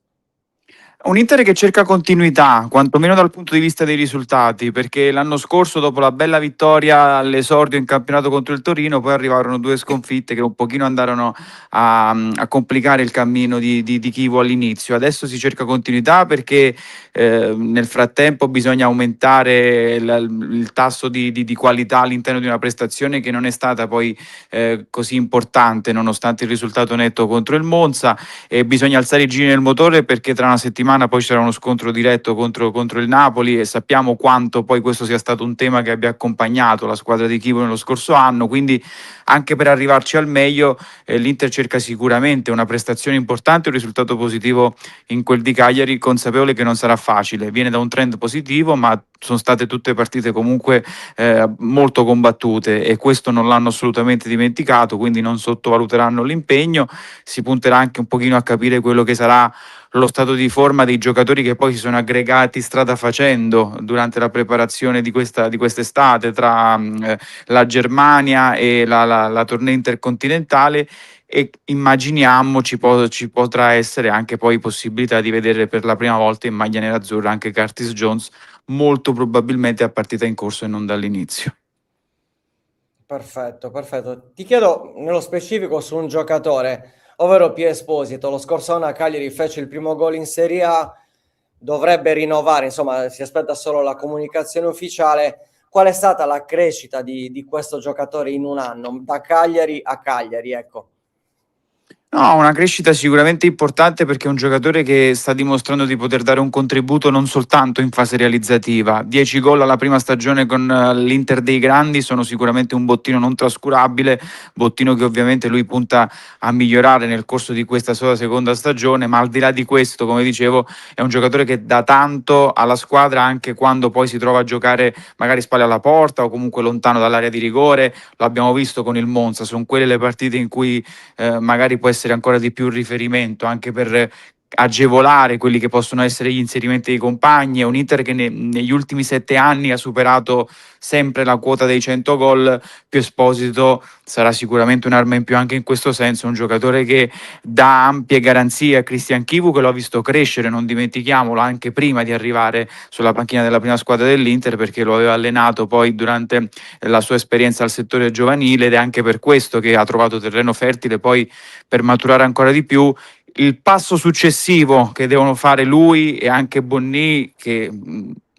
Un Inter che cerca continuità, quantomeno dal punto di vista dei risultati, perché l'anno scorso, dopo la bella vittoria all'esordio in campionato contro il Torino, poi arrivarono 2 sconfitte che un pochino andarono a complicare il cammino di Chievo all'inizio. Adesso si cerca continuità perché nel frattempo bisogna aumentare il tasso di qualità all'interno di una prestazione che non è stata poi così importante nonostante il risultato netto contro il Monza, e bisogna alzare i giri nel motore perché tra una settimana poi c'era uno scontro diretto contro il Napoli e sappiamo quanto poi questo sia stato un tema che abbia accompagnato la squadra di Chievo nello scorso anno, quindi anche per arrivarci al meglio l'Inter cerca sicuramente una prestazione importante, un risultato positivo in quel di Cagliari, consapevole che non sarà facile, viene da un trend positivo ma sono state tutte partite comunque molto combattute e questo non l'hanno assolutamente dimenticato, quindi non sottovaluteranno l'impegno, si punterà anche un pochino a capire quello che sarà lo stato di forma dei giocatori che poi si sono aggregati strada facendo durante la preparazione di quest'estate tra la Germania e la tournée intercontinentale, e immaginiamo ci potrà essere anche poi possibilità di vedere per la prima volta in maglia nerazzurra anche Curtis Jones, molto probabilmente a partita in corso e non dall'inizio. Perfetto. Ti chiedo nello specifico su un giocatore, ovvero Pier Esposito. Lo scorso anno a Cagliari fece il primo gol in Serie A, dovrebbe rinnovare, insomma si aspetta solo la comunicazione ufficiale. Qual è stata la crescita di questo giocatore in un anno, da Cagliari a Cagliari, ecco? No, una crescita sicuramente importante perché è un giocatore che sta dimostrando di poter dare un contributo non soltanto in fase realizzativa. 10 gol alla prima stagione con l'Inter dei Grandi sono sicuramente un bottino non trascurabile, bottino che ovviamente lui punta a migliorare nel corso di questa sua seconda stagione, ma al di là di questo, come dicevo, è un giocatore che dà tanto alla squadra anche quando poi si trova a giocare magari spalle alla porta o comunque lontano dall'area di rigore. Lo abbiamo visto con il Monza, sono quelle le partite in cui magari può essere ancora di più riferimento anche per agevolare quelli che possono essere gli inserimenti dei compagni. È un Inter che negli ultimi 7 anni ha superato sempre la quota dei 100 gol. Pier Esposito sarà sicuramente un'arma in più anche in questo senso, un giocatore che dà ampie garanzie a Cristian Chivu, che lo ha visto crescere, non dimentichiamolo, anche prima di arrivare sulla panchina della prima squadra dell'Inter, perché lo aveva allenato poi durante la sua esperienza al settore giovanile, ed è anche per questo che ha trovato terreno fertile poi per maturare ancora di più. Il passo successivo che devono fare lui e anche Bonni, che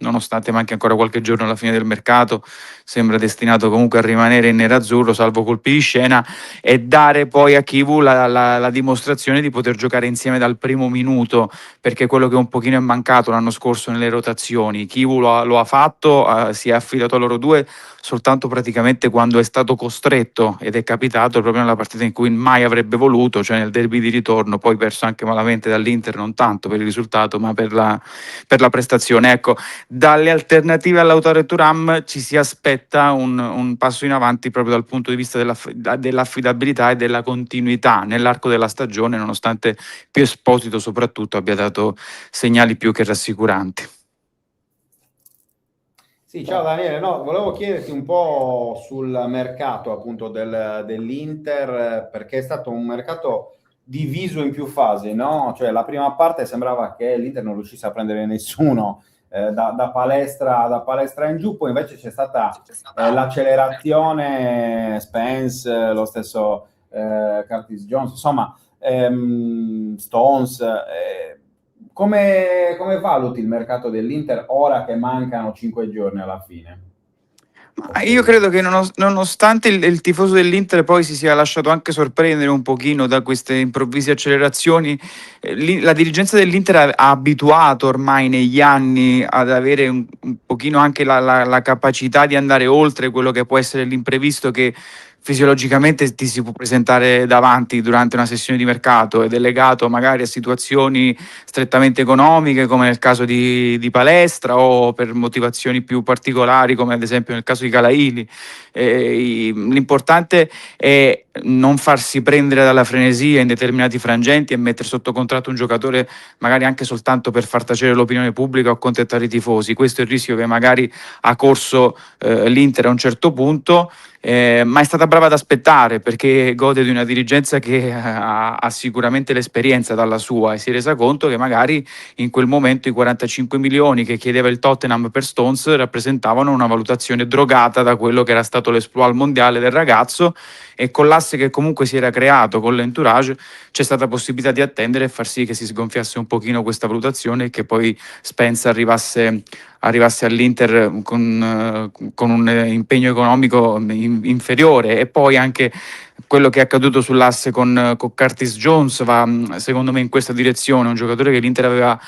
nonostante manchi ancora qualche giorno alla fine del mercato, sembra destinato comunque a rimanere in nerazzurro salvo colpi di scena, è dare poi a Chivu la dimostrazione di poter giocare insieme dal primo minuto, perché quello che un pochino è mancato l'anno scorso nelle rotazioni, Chivu lo ha fatto, si è affidato a loro due, soltanto praticamente quando è stato costretto, ed è capitato proprio nella partita in cui mai avrebbe voluto, cioè nel derby di ritorno, poi perso anche malamente dall'Inter, non tanto per il risultato ma per la prestazione. Ecco, dalle alternative all'Lautaro Thuram ci si aspetta un passo in avanti proprio dal punto di vista dell'affidabilità e della continuità nell'arco della stagione, nonostante più Esposito soprattutto abbia dato segnali più che rassicuranti. Sì, ciao Daniele, no, volevo chiederti un po' sul mercato appunto dell'Inter, perché è stato un mercato diviso in più fasi, no? Cioè la prima parte sembrava che l'Inter non riuscisse a prendere nessuno da palestra in giù, poi invece c'è stata l'accelerazione, Spence, lo stesso Curtis Jones, insomma, Stones. Come valuti il mercato dell'Inter ora che mancano 5 giorni alla fine? Ma io credo che nonostante il tifoso dell'Inter poi si sia lasciato anche sorprendere un pochino da queste improvvise accelerazioni, la dirigenza dell'Inter ha abituato ormai negli anni ad avere un pochino anche la capacità di andare oltre quello che può essere l'imprevisto che fisiologicamente ti si può presentare davanti durante una sessione di mercato, ed è legato magari a situazioni strettamente economiche come nel caso di Palestra, o per motivazioni più particolari come ad esempio nel caso di Calaili. L'importante è non farsi prendere dalla frenesia in determinati frangenti e mettere sotto contratto un giocatore magari anche soltanto per far tacere l'opinione pubblica o accontentare i tifosi. Questo è il rischio che magari ha corso l'Inter a un certo punto, ma è stata brava ad aspettare, perché gode di una dirigenza che ha sicuramente l'esperienza dalla sua, e si è resa conto che magari in quel momento i 45 milioni che chiedeva il Tottenham per Stones rappresentavano una valutazione drogata da quello che era stato l'esploit mondiale del ragazzo, e con l'asse che comunque si era creato con l'entourage c'è stata possibilità di attendere e far sì che si sgonfiasse un pochino questa valutazione e che poi Spence arrivasse all'Inter con un impegno economico inferiore. E poi anche quello che è accaduto sull'asse con Curtis Jones va secondo me in questa direzione, un giocatore che l'Inter aveva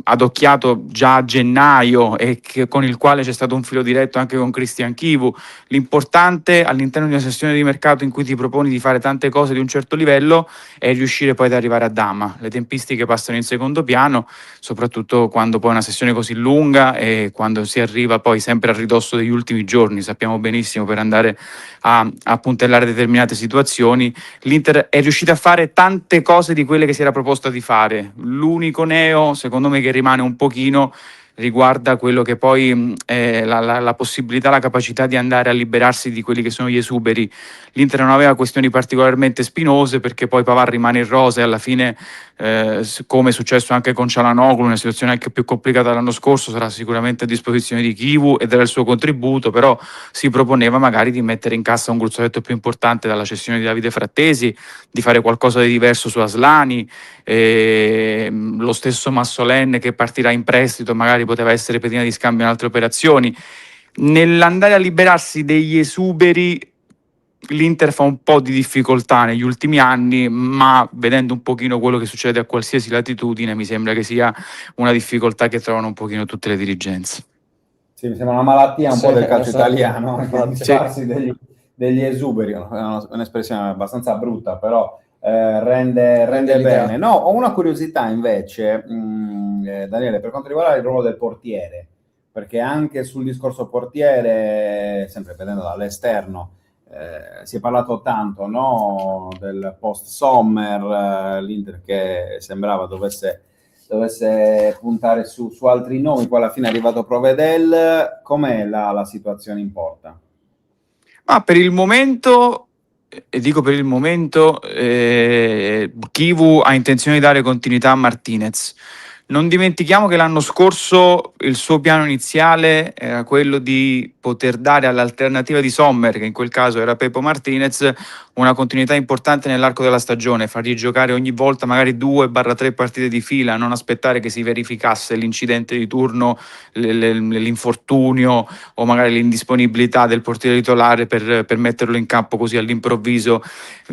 adocchiato già a gennaio e con il quale c'è stato un filo diretto anche con Christian Chivu. L'importante all'interno di una sessione di mercato in cui ti proponi di fare tante cose di un certo livello è riuscire poi ad arrivare a Dama. Le tempistiche passano in secondo piano, soprattutto quando poi è una sessione così lunga e quando si arriva poi sempre a ridosso degli ultimi giorni. Sappiamo benissimo, per andare a puntellare determinate situazioni, l'Inter è riuscita a fare tante cose di quelle che si era proposta di fare. L'unico neo, secondo me, che rimane un pochino riguarda quello che poi è la possibilità, la capacità di andare a liberarsi di quelli che sono gli esuberi. L'Inter non aveva questioni particolarmente spinose, perché poi Pavard rimane in rosa e alla fine, come è successo anche con Çalhanoğlu, una situazione anche più complicata l'anno scorso, sarà sicuramente a disposizione di Chivu e darà il suo contributo, però si proponeva magari di mettere in cassa un gruzzoletto più importante dalla cessione di Davide Frattesi, di fare qualcosa di diverso su Aslani, lo stesso Massolen che partirà in prestito magari poteva essere pedina di scambio in altre operazioni. Nell'andare a liberarsi degli esuberi l'Inter fa un po' di difficoltà negli ultimi anni, ma vedendo un pochino quello che succede a qualsiasi latitudine mi sembra che sia una difficoltà che trovano un pochino tutte le dirigenze. Sì, mi sembra una malattia un po' del calcio italiano, Sì. farsi degli esuberi, è un'espressione abbastanza brutta, però rende bene. No, ho una curiosità invece, Daniele, per quanto riguarda il ruolo del portiere, perché anche sul discorso portiere, sempre vedendo dall'esterno, si è parlato tanto, no, del post-Sommer, l'Inter che sembrava dovesse puntare su altri nomi, poi alla fine è arrivato Provedel. Com'è la situazione in porta? Ma per il momento, e dico per il momento, Chivu ha intenzione di dare continuità a Martinez. Non dimentichiamo che l'anno scorso il suo piano iniziale era quello di poter dare all'alternativa di Sommer, che in quel caso era Pepo Martinez, una continuità importante nell'arco della stagione, fargli giocare ogni volta magari 2-3 partite di fila, non aspettare che si verificasse l'incidente di turno, l'infortunio o magari l'indisponibilità del portiere titolare per metterlo in campo così all'improvviso.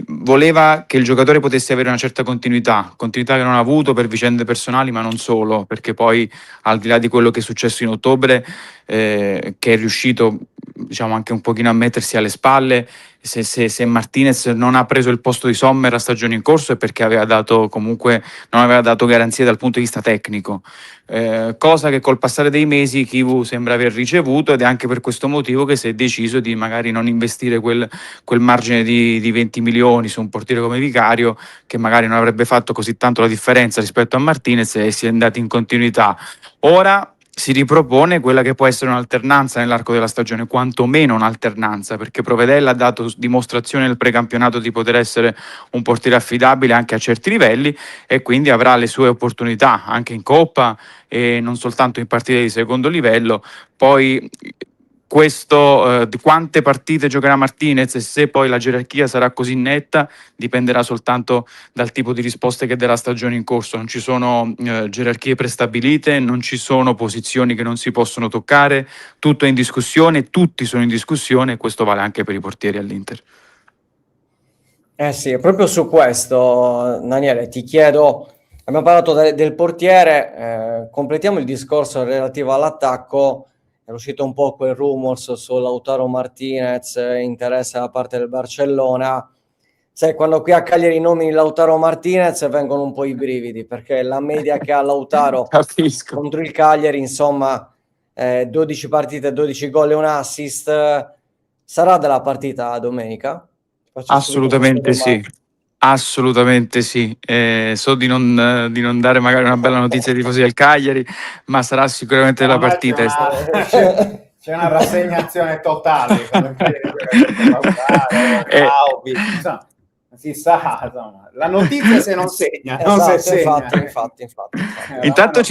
Voleva che il giocatore potesse avere una certa continuità che non ha avuto per vicende personali, ma non solo, perché poi al di là di quello che è successo in ottobre, che è riuscito ripeto, diciamo anche un pochino a mettersi alle spalle, se Martinez non ha preso il posto di Sommer a stagione in corso è perché aveva dato comunque non aveva dato garanzie dal punto di vista tecnico, cosa che col passare dei mesi Chivu sembra aver ricevuto, ed è anche per questo motivo che si è deciso di magari non investire quel margine di 20 milioni su un portiere come Vicario, che magari non avrebbe fatto così tanto la differenza rispetto a Martinez, e si è andati in continuità. Ora si ripropone quella che può essere un'alternanza nell'arco della stagione, quantomeno un'alternanza, perché Provedella ha dato dimostrazione nel precampionato di poter essere un portiere affidabile anche a certi livelli, e quindi avrà le sue opportunità anche in Coppa e non soltanto in partite di secondo livello. Poi di quante partite giocherà Martinez e se poi la gerarchia sarà così netta dipenderà soltanto dal tipo di risposte che darà stagione in corso. Non ci sono gerarchie prestabilite, non ci sono posizioni che non si possono toccare, tutto è in discussione, tutti sono in discussione, e questo vale anche per i portieri all'Inter. Sì, proprio su questo, Daniele, ti chiedo, abbiamo parlato del portiere, completiamo il discorso relativo all'attacco. È uscito un po' quel rumors su Lautaro Martinez, interesse da parte del Barcellona. Sai, quando qui a Cagliari nomini Lautaro Martinez vengono un po' i brividi, perché la media che ha Lautaro contro il Cagliari, insomma, 12 partite, 12 gol e un assist, sarà della partita domenica? Assolutamente sì. Assolutamente sì, so di non dare magari una bella notizia ai tifosi del Cagliari, ma sarà sicuramente la partita. C'è una rassegnazione totale. Si sa, insomma, la notizia se non segna, non Esatto, se segna. Infatti. Intanto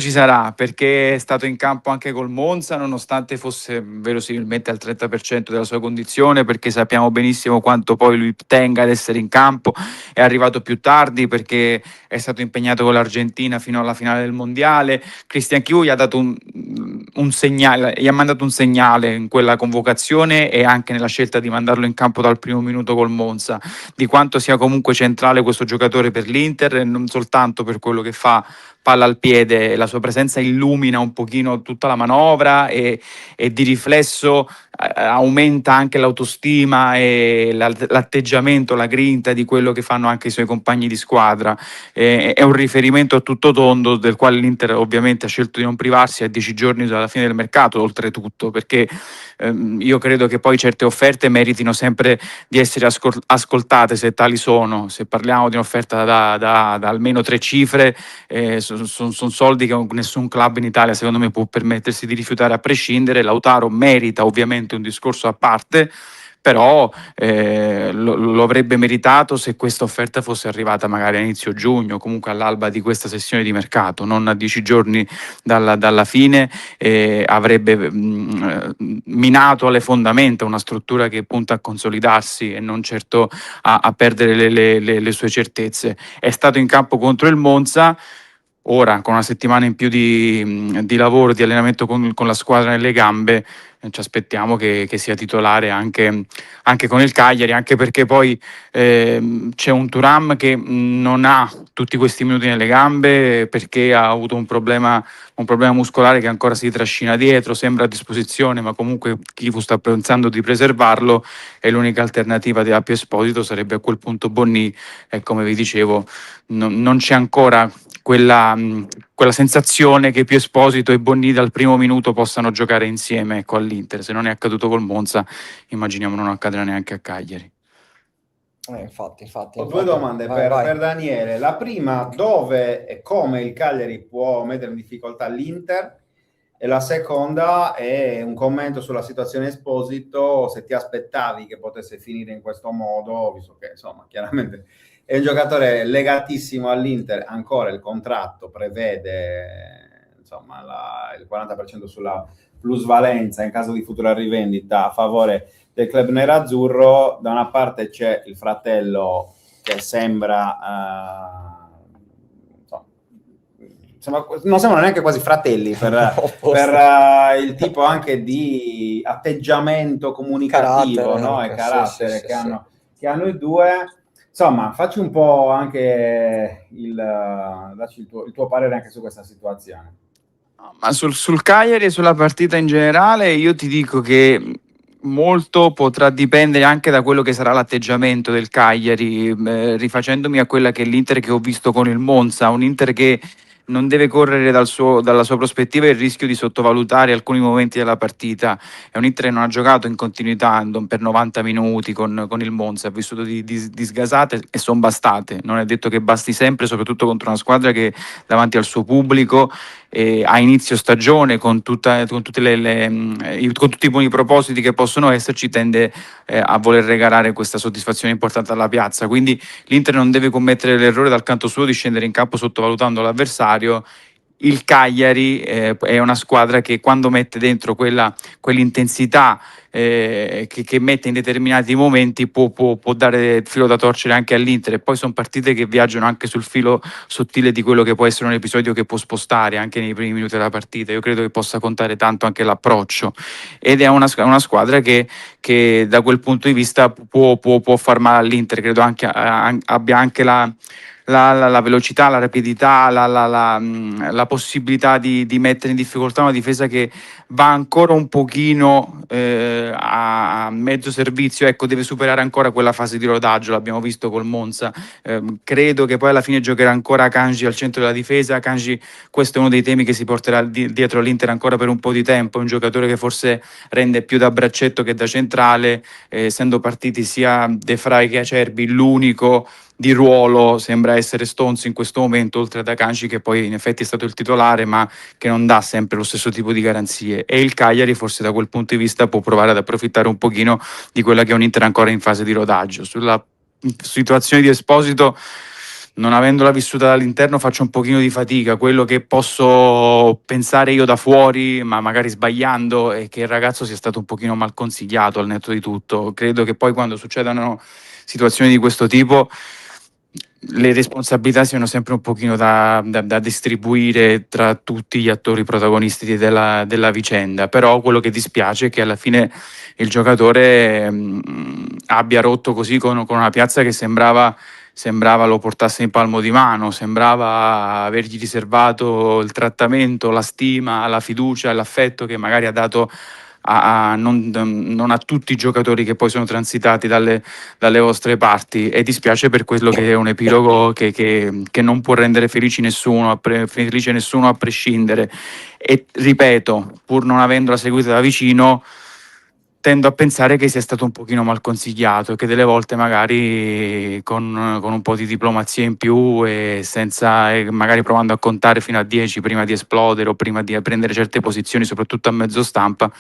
ci sarà, perché è stato in campo anche col Monza, nonostante fosse verosimilmente al 30% della sua condizione, perché sappiamo benissimo quanto poi lui tenga ad essere in campo. È arrivato più tardi perché è stato impegnato con l'Argentina fino alla finale del mondiale. Christian Chiu gli ha dato un segnale, gli ha mandato un segnale in quella convocazione e anche nella scelta di mandarlo in campo dal primo minuto col Monza, di quanto sia comunque centrale questo giocatore per l'Inter, e non soltanto per quello che fa palla al piede. La sua presenza illumina un pochino tutta la manovra e di riflesso aumenta anche l'autostima e l'atteggiamento, la grinta di quello che fanno anche i suoi compagni di squadra. È un riferimento a tutto tondo, del quale l'Inter ovviamente ha scelto di non privarsi a 10 giorni dalla fine del mercato, oltretutto, perché io credo che poi certe offerte meritino sempre di essere ascoltate, se tali sono. Se parliamo di un'offerta da almeno 3 cifre, sono soldi che nessun club in Italia secondo me può permettersi di rifiutare a prescindere. Lautaro merita ovviamente un discorso a parte, però lo avrebbe meritato se questa offerta fosse arrivata magari a inizio giugno, comunque all'alba di questa sessione di mercato, non a 10 giorni dalla fine. Avrebbe minato alle fondamenta una struttura che punta a consolidarsi e non certo a perdere le sue certezze. È stato in campo contro il Monza. Ora, con una settimana in più di lavoro, di allenamento con la squadra nelle gambe, ci aspettiamo che sia titolare anche con il Cagliari, anche perché poi c'è un Thuram che non ha tutti questi minuti nelle gambe, perché ha avuto un problema muscolare che ancora si trascina dietro, sembra a disposizione, ma comunque Chivu sta pensando di preservarlo, e l'unica alternativa di Appio Esposito sarebbe a quel punto Bonni, e come vi dicevo non c'è ancora quella sensazione che Pio Esposito e Bonni dal primo minuto possano giocare insieme, ecco, all'Inter. Se non è accaduto col Monza, immaginiamo non accadrà neanche a Cagliari. Infatti. Ho due domande per Daniele. La prima, dove e come il Cagliari può mettere in difficoltà l'Inter? E la seconda è un commento sulla situazione Esposito, se ti aspettavi che potesse finire in questo modo, visto che insomma chiaramente è un giocatore legatissimo all'Inter, ancora il contratto prevede insomma il 40% sulla plusvalenza in caso di futura rivendita a favore del club nerazzurro. Da una parte c'è il fratello che non sembrano neanche quasi fratelli per il tipo anche di atteggiamento comunicativo, e carattere che hanno i due. Insomma, facci un po' anche dacci il tuo parere anche su questa situazione. Ma sul Cagliari e sulla partita in generale, io ti dico che molto potrà dipendere anche da quello che sarà l'atteggiamento del Cagliari, rifacendomi a quella che è l'Inter che ho visto con il Monza, un Inter che non deve correre dalla sua prospettiva il rischio di sottovalutare alcuni momenti della partita. È un Inter che non ha giocato in continuità per 90 minuti con il Monza, ha vissuto di sgasate e sono bastate. Non è detto che basti sempre, soprattutto contro una squadra che davanti al suo pubblico a inizio stagione con tutti i buoni propositi che possono esserci tende a voler regalare questa soddisfazione importante alla piazza, quindi l'Inter non deve commettere l'errore dal canto suo di scendere in campo sottovalutando l'avversario. Il Cagliari è una squadra che quando mette dentro quell'intensità che mette in determinati momenti può dare filo da torcere anche all'Inter, e poi sono partite che viaggiano anche sul filo sottile di quello che può essere un episodio che può spostare anche nei primi minuti della partita. Io credo che possa contare tanto anche l'approccio, ed è una squadra che da quel punto di vista può far male all'Inter. Credo anche abbia anche la velocità, la rapidità, la possibilità di mettere in difficoltà una difesa che va ancora un pochino a mezzo servizio, ecco, deve superare ancora quella fase di rodaggio, l'abbiamo visto col Monza. Credo che poi alla fine giocherà ancora Kanji al centro della difesa. Kanji, questo è uno dei temi che si porterà dietro l'Inter ancora per un po' di tempo, è un giocatore che forse rende più da braccetto che da centrale, essendo partiti sia De Vrij che Acerbi, l'unico di ruolo sembra essere Stones in questo momento, oltre ad Akanji che poi in effetti è stato il titolare ma che non dà sempre lo stesso tipo di garanzie, e il Cagliari forse da quel punto di vista può provare ad approfittare un pochino di quella che è un Inter ancora in fase di rodaggio. Sulla situazione di Esposito, non avendola vissuta dall'interno, faccio un pochino di fatica. Quello che posso pensare io da fuori, ma magari sbagliando, è che il ragazzo sia stato un pochino mal consigliato al netto di tutto. Credo che poi quando succedono situazioni di questo tipo le responsabilità siano sempre un pochino da distribuire tra tutti gli attori protagonisti della vicenda, però quello che dispiace è che alla fine il giocatore abbia rotto così con una piazza che sembrava lo portasse in palmo di mano, sembrava avergli riservato il trattamento, la stima, la fiducia, l'affetto che magari ha dato non a tutti i giocatori che poi sono transitati dalle vostre parti, e dispiace per quello che è un epilogo che non può rendere felice nessuno a prescindere. E ripeto, pur non avendola seguita da vicino, tendo a pensare che sia stato un pochino mal consigliato e che delle volte magari con un po' di diplomazia in più e senza, magari provando a contare fino a 10 prima di esplodere o prima di prendere certe posizioni, soprattutto a mezzo stampa,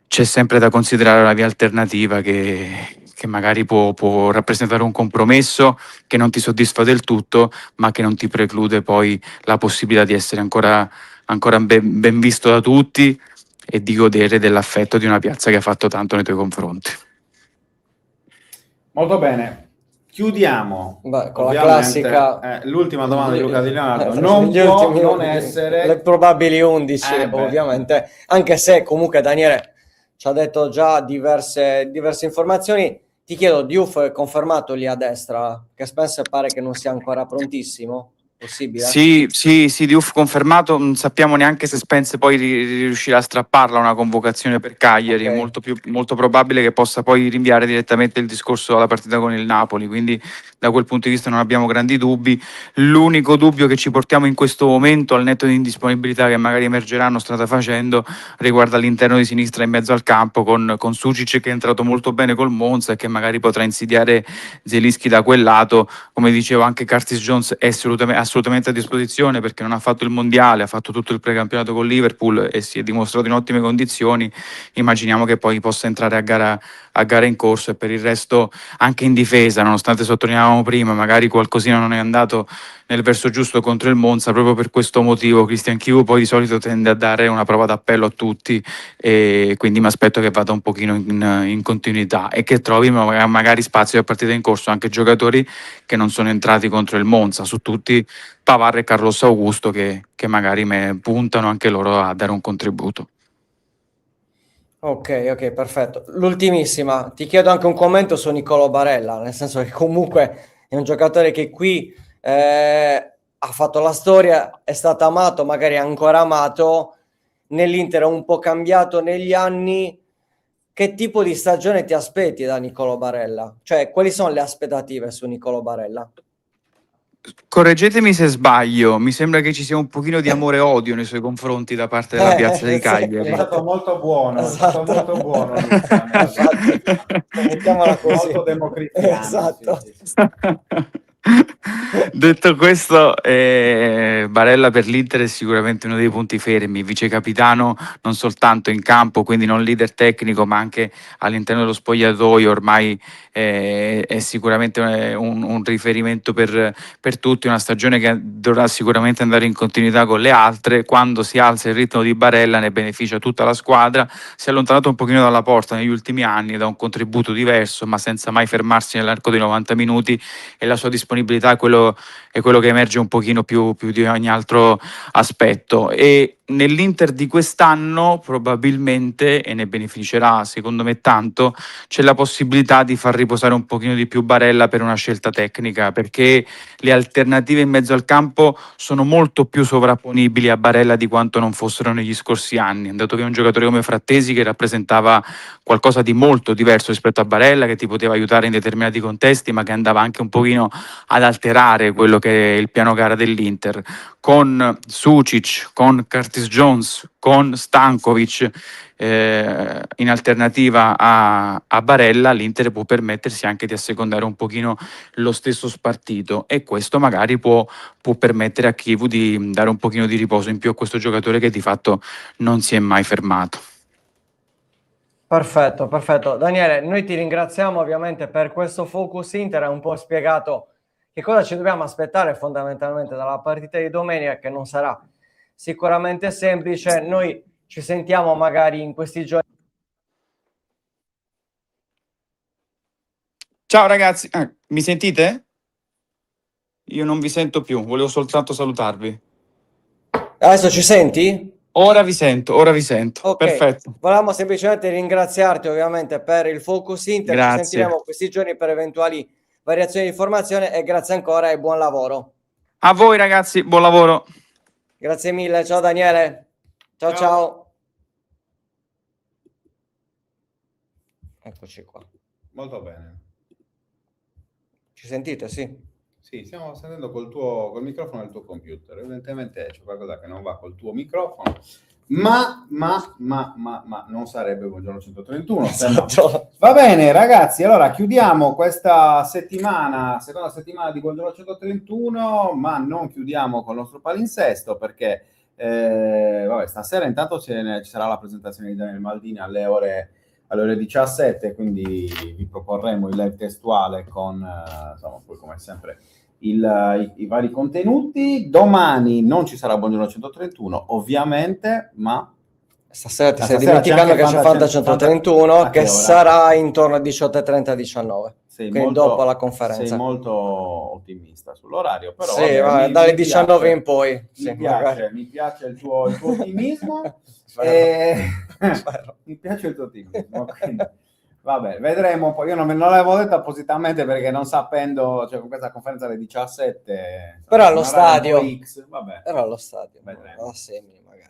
c'è sempre da considerare la via alternativa che magari può rappresentare un compromesso che non ti soddisfa del tutto, ma che non ti preclude poi la possibilità di essere ancora ben visto da tutti e di godere dell'affetto di una piazza che ha fatto tanto nei tuoi confronti. Molto bene. Chiudiamo con la classica l'ultima domanda di Luca Di Leonardo. Non può non essere le probabili 11, beh. ovviamente, anche se comunque Daniele ci ha detto già diverse informazioni. Ti chiedo, Diouf è confermato lì a destra, che Spence pare che non sia ancora prontissimo? Possibile? Sì, Diouf confermato. Non sappiamo neanche se Spence poi riuscirà a strapparla una convocazione per Cagliari. Okay. È molto probabile che possa poi rinviare direttamente il discorso alla partita con il Napoli, quindi da quel punto di vista non abbiamo grandi dubbi. L'unico dubbio che ci portiamo in questo momento, al netto di indisponibilità che magari emergeranno strada facendo, riguarda l'interno di sinistra in mezzo al campo con Sucic, che è entrato molto bene col Monza e che magari potrà insidiare Zielinski da quel lato. Come dicevo, anche Curtis Jones è assolutamente a disposizione perché non ha fatto il mondiale, ha fatto tutto il precampionato con Liverpool e si è dimostrato in ottime condizioni. Immaginiamo che poi possa entrare a gara in corso, e per il resto anche in difesa, nonostante sottolineavamo prima magari qualcosina non è andato nel verso giusto contro il Monza, proprio per questo motivo Christian Chivu poi di solito tende a dare una prova d'appello a tutti, e quindi mi aspetto che vada un pochino in continuità e che trovi magari spazio a partita in corso anche giocatori che non sono entrati contro il Monza, su tutti Pavard e Carlos Augusto, che magari puntano anche loro a dare un contributo. Ok, perfetto. L'ultimissima, ti chiedo anche un commento su Niccolò Barella, nel senso che comunque è un giocatore che qui ha fatto la storia, è stato amato, magari è ancora amato, nell'Inter è un po' cambiato negli anni. Che tipo di stagione ti aspetti da Niccolò Barella? Cioè, quali sono le aspettative su Niccolò Barella? Correggetemi se sbaglio, mi sembra che ci sia un pochino di amore e odio nei suoi confronti da parte della piazza di sì, Cagliari. È stato molto buono, Esatto. è stato molto buono. Luciano. Mettiamola così. Molto democristiano. Esatto. Sì, sì. Detto questo, Barella per l'Inter è sicuramente uno dei punti fermi, vice capitano non soltanto in campo, quindi non leader tecnico, ma anche all'interno dello spogliatoio. Ormai è sicuramente un riferimento per tutti, una stagione che dovrà sicuramente andare in continuità con le altre. Quando si alza il ritmo di Barella ne beneficia tutta la squadra. Si è allontanato un pochino dalla porta negli ultimi anni, da un contributo diverso, ma senza mai fermarsi nell'arco dei 90 minuti, e la sua disponibilità è quello che emerge un pochino più di ogni altro aspetto. E nell'Inter di quest'anno probabilmente, e ne beneficerà secondo me tanto, c'è la possibilità di far riposare un pochino di più Barella per una scelta tecnica, perché le alternative in mezzo al campo sono molto più sovrapponibili a Barella di quanto non fossero negli scorsi anni. È andato via un giocatore come Frattesi che rappresentava qualcosa di molto diverso rispetto a Barella, che ti poteva aiutare in determinati contesti, ma che andava anche un pochino ad alterare quello che è il piano gara dell'Inter. Con Sucic, con Curtis Jones, con Stankovic in alternativa a Barella, l'Inter può permettersi anche di assecondare un pochino lo stesso spartito, e questo magari può permettere a Chivu di dare un pochino di riposo in più a questo giocatore che di fatto non si è mai fermato. Perfetto, perfetto. Daniele, noi ti ringraziamo ovviamente per questo Focus Inter, hai un po' spiegato che cosa ci dobbiamo aspettare fondamentalmente dalla partita di domenica, che non sarà sicuramente semplice. Noi ci sentiamo magari in questi giorni. Ciao ragazzi, mi sentite? Io non vi sento più, volevo soltanto salutarvi. Adesso ci senti? Ora vi sento, Ok. perfetto. Volevamo semplicemente ringraziarti ovviamente per il Focus Inter, Grazie. ci sentiremo questi giorni per eventuali variazioni di formazione, e grazie ancora e buon lavoro. A voi ragazzi, buon lavoro. Grazie mille, ciao Daniele. Ciao ciao. Eccoci qua. Molto bene. Ci sentite? Sì. Sì, stiamo sentendo col microfono del tuo computer. Evidentemente c'è qualcosa che non va col tuo microfono, ma non sarebbe Buongiorno 131. Esatto. Va bene, ragazzi, allora chiudiamo questa settimana, seconda settimana di Buongiorno 131, ma non chiudiamo col nostro palinsesto, perché stasera intanto ci sarà la presentazione di Daniel Maldini alle ore 17, quindi vi proporremo il live testuale con poi come sempre i vari contenuti. Domani non ci sarà Buongiorno 131 ovviamente, ma Stasera ti stai dimenticando che c'è Fanta 131 che sarà intorno a 18:30, 19. Quindi molto, dopo la conferenza. sei molto ottimista sull'orario, però sì, dalle 19 piace, in poi. Mi piace il tuo ottimismo. Mi piace il tuo ottimismo. Quindi, vabbè, vedremo. Poi io non l'avevo detto appositamente perché non sapendo, cioè con questa conferenza alle 17. Però allo stadio. Vabbè. Però allo stadio. Vedremo. La semina magari.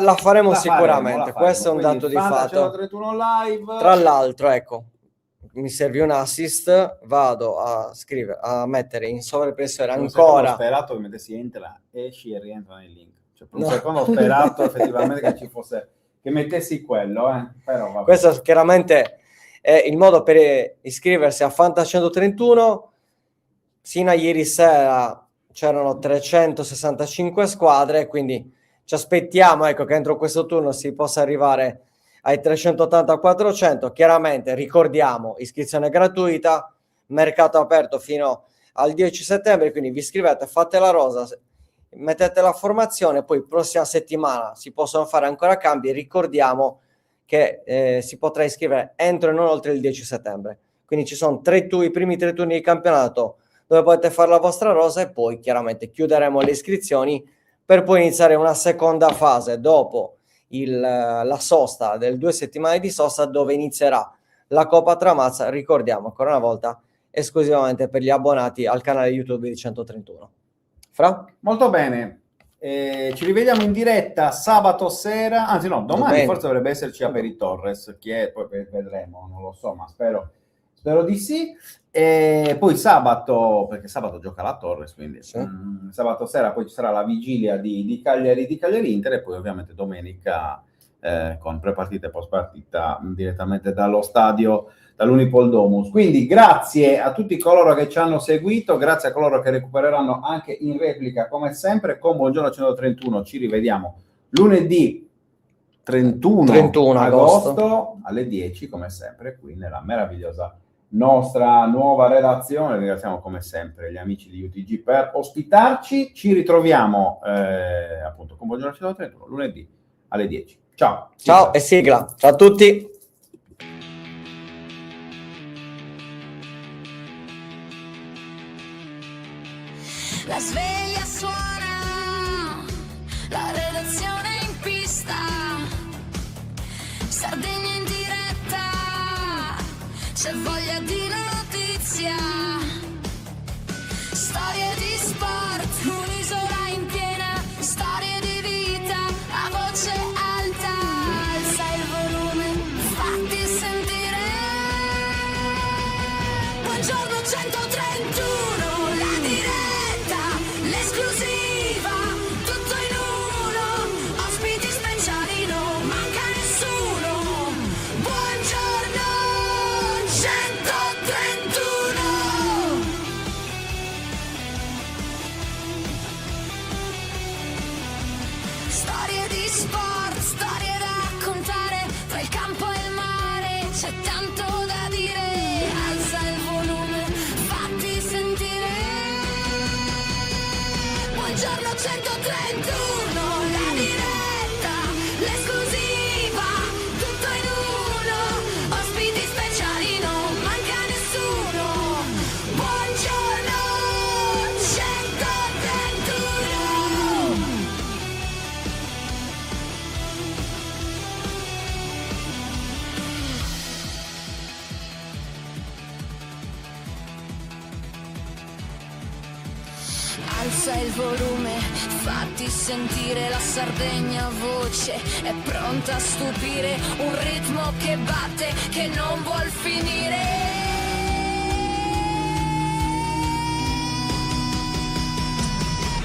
La faremo sicuramente. Questo è un dato di fatto. 131 live. Tra l'altro, ecco, mi serve un assist, vado a scrivere, a mettere in sovraimpressione ancora. Ho sperato che mettessi entra, esci e rientra nel link. Cioè, per un secondo ho sperato effettivamente che ci fosse, che mettessi quello, però vabbè. Questo chiaramente è il modo per iscriversi a Fanta 131. Sino a ieri sera c'erano 365 squadre, quindi ci aspettiamo, ecco, che entro questo turno si possa arrivare ai 380-400. Chiaramente ricordiamo, iscrizione gratuita, mercato aperto fino al 10 settembre, quindi vi iscrivete, fate la rosa, mettete la formazione, poi prossima settimana si possono fare ancora cambi. Ricordiamo che si potrà iscrivere entro e non oltre il 10 settembre, quindi ci sono i primi 3 turni di campionato dove potete fare la vostra rosa, e poi chiaramente chiuderemo le iscrizioni per poi iniziare una seconda fase dopo la sosta del 2 settimane di sosta, dove inizierà la Coppa Tramazza, ricordiamo ancora una volta esclusivamente per gli abbonati al canale YouTube di 131. Fra? Molto bene. Ci rivediamo in diretta sabato sera, anzi no, domani forse dovrebbe esserci Aperi Torres, chi è, poi vedremo, non lo so, ma spero di sì. E poi sabato, perché sabato gioca la Torres, quindi sabato sera poi ci sarà la vigilia di Cagliari Inter e poi ovviamente domenica con prepartita e post partita direttamente dallo stadio, dall'Unipol Domus. Quindi grazie a tutti coloro che ci hanno seguito, grazie a coloro che recupereranno anche in replica come sempre. Con Buongiorno 131 ci rivediamo lunedì 31 agosto alle 10 come sempre qui nella meravigliosa nostra nuova redazione. Ringraziamo come sempre gli amici di UTG per ospitarci. Ci ritroviamo appunto con Buongiorno 131 lunedì alle 10. Ciao. Ciao e sigla. Ciao a tutti. La sveglia suona, la redazione in pista, Sardegna in diretta, c'è voglia di notizia, storie di sport, un'isola in piena, storie di vita, a voce alta, alza il volume, fatti sentire. Buongiorno 131, la diretta, l'esclusiva, tutto in uno, ospiti speciali, non manca nessuno. Buongiorno 131. Storie di sport, storie da raccontare, tra il campo e il mare c'è tanto da dire. Alza il volume, fatti sentire. Buongiorno 131, la diretta, l'esclusiva, tutto in uno, ospiti speciali, non manca nessuno. Buongiorno 131. Alza il volume, fatti sentire, la Sardegna voce è pronta a stupire, un ritmo che batte, che non vuol finire.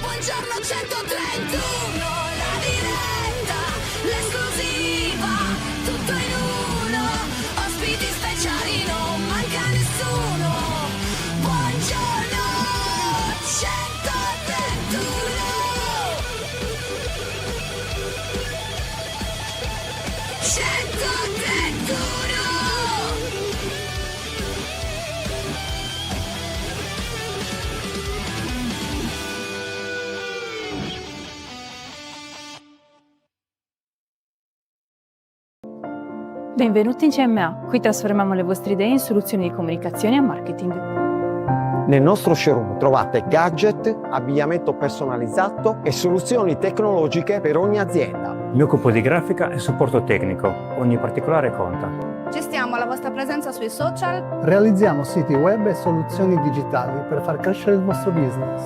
Buongiorno 131, la diretta, l'esclusiva, tutto in uno, ospiti speciali, non manca nessuno. Buongiorno 131. 131. Benvenuti in CMA, qui trasformiamo le vostre idee in soluzioni di comunicazione e marketing. Nel nostro showroom trovate gadget, abbigliamento personalizzato e soluzioni tecnologiche per ogni azienda. Mi occupo di grafica e supporto tecnico, ogni particolare conta. Gestiamo la vostra presenza sui social. Realizziamo siti web e soluzioni digitali per far crescere il vostro business.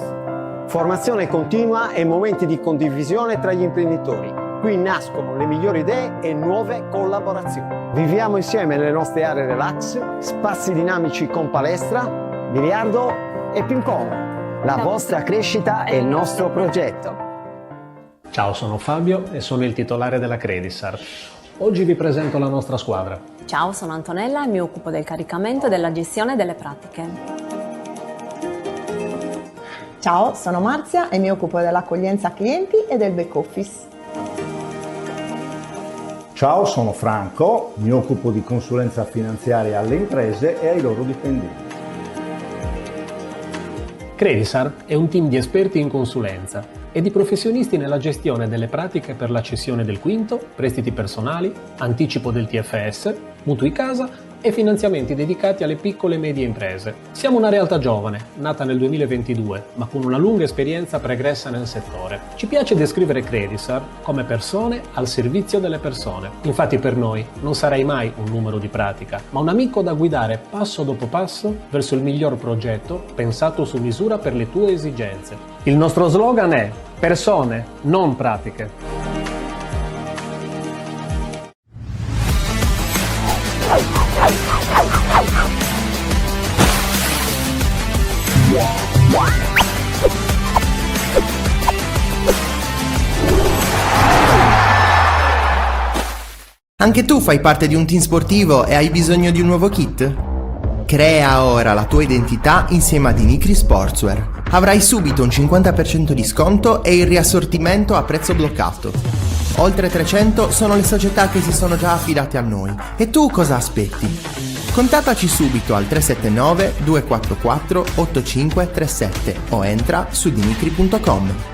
Formazione continua e momenti di condivisione tra gli imprenditori. Qui nascono le migliori idee e nuove collaborazioni. Viviamo insieme nelle nostre aree relax, spazi dinamici con palestra, biliardo e ping pong. La vostra crescita è il nostro progetto. Ciao, sono Fabio e sono il titolare della Credisar. Oggi vi presento la nostra squadra. Ciao, sono Antonella e mi occupo del caricamento e della gestione delle pratiche. Ciao, sono Marzia e mi occupo dell'accoglienza clienti e del back office. Ciao, sono Franco, mi occupo di consulenza finanziaria alle imprese e ai loro dipendenti. Credisar è un team di esperti in consulenza e di professionisti nella gestione delle pratiche per la cessione del quinto, prestiti personali, anticipo del TFS, mutui casa e finanziamenti dedicati alle piccole e medie imprese. Siamo una realtà giovane, nata nel 2022, ma con una lunga esperienza pregressa nel settore. Ci piace descrivere Credisar come persone al servizio delle persone. Infatti per noi non sarai mai un numero di pratica, ma un amico da guidare passo dopo passo verso il miglior progetto pensato su misura per le tue esigenze. Il nostro slogan è persone, non pratiche. Anche tu fai parte di un team sportivo e hai bisogno di un nuovo kit? Crea ora la tua identità insieme ad Inicri Sportswear. Avrai subito un 50% di sconto e il riassortimento a prezzo bloccato. Oltre 300 sono le società che si sono già affidate a noi. E tu cosa aspetti? Contattaci subito al 379 244 8537 o entra su dinicri.com.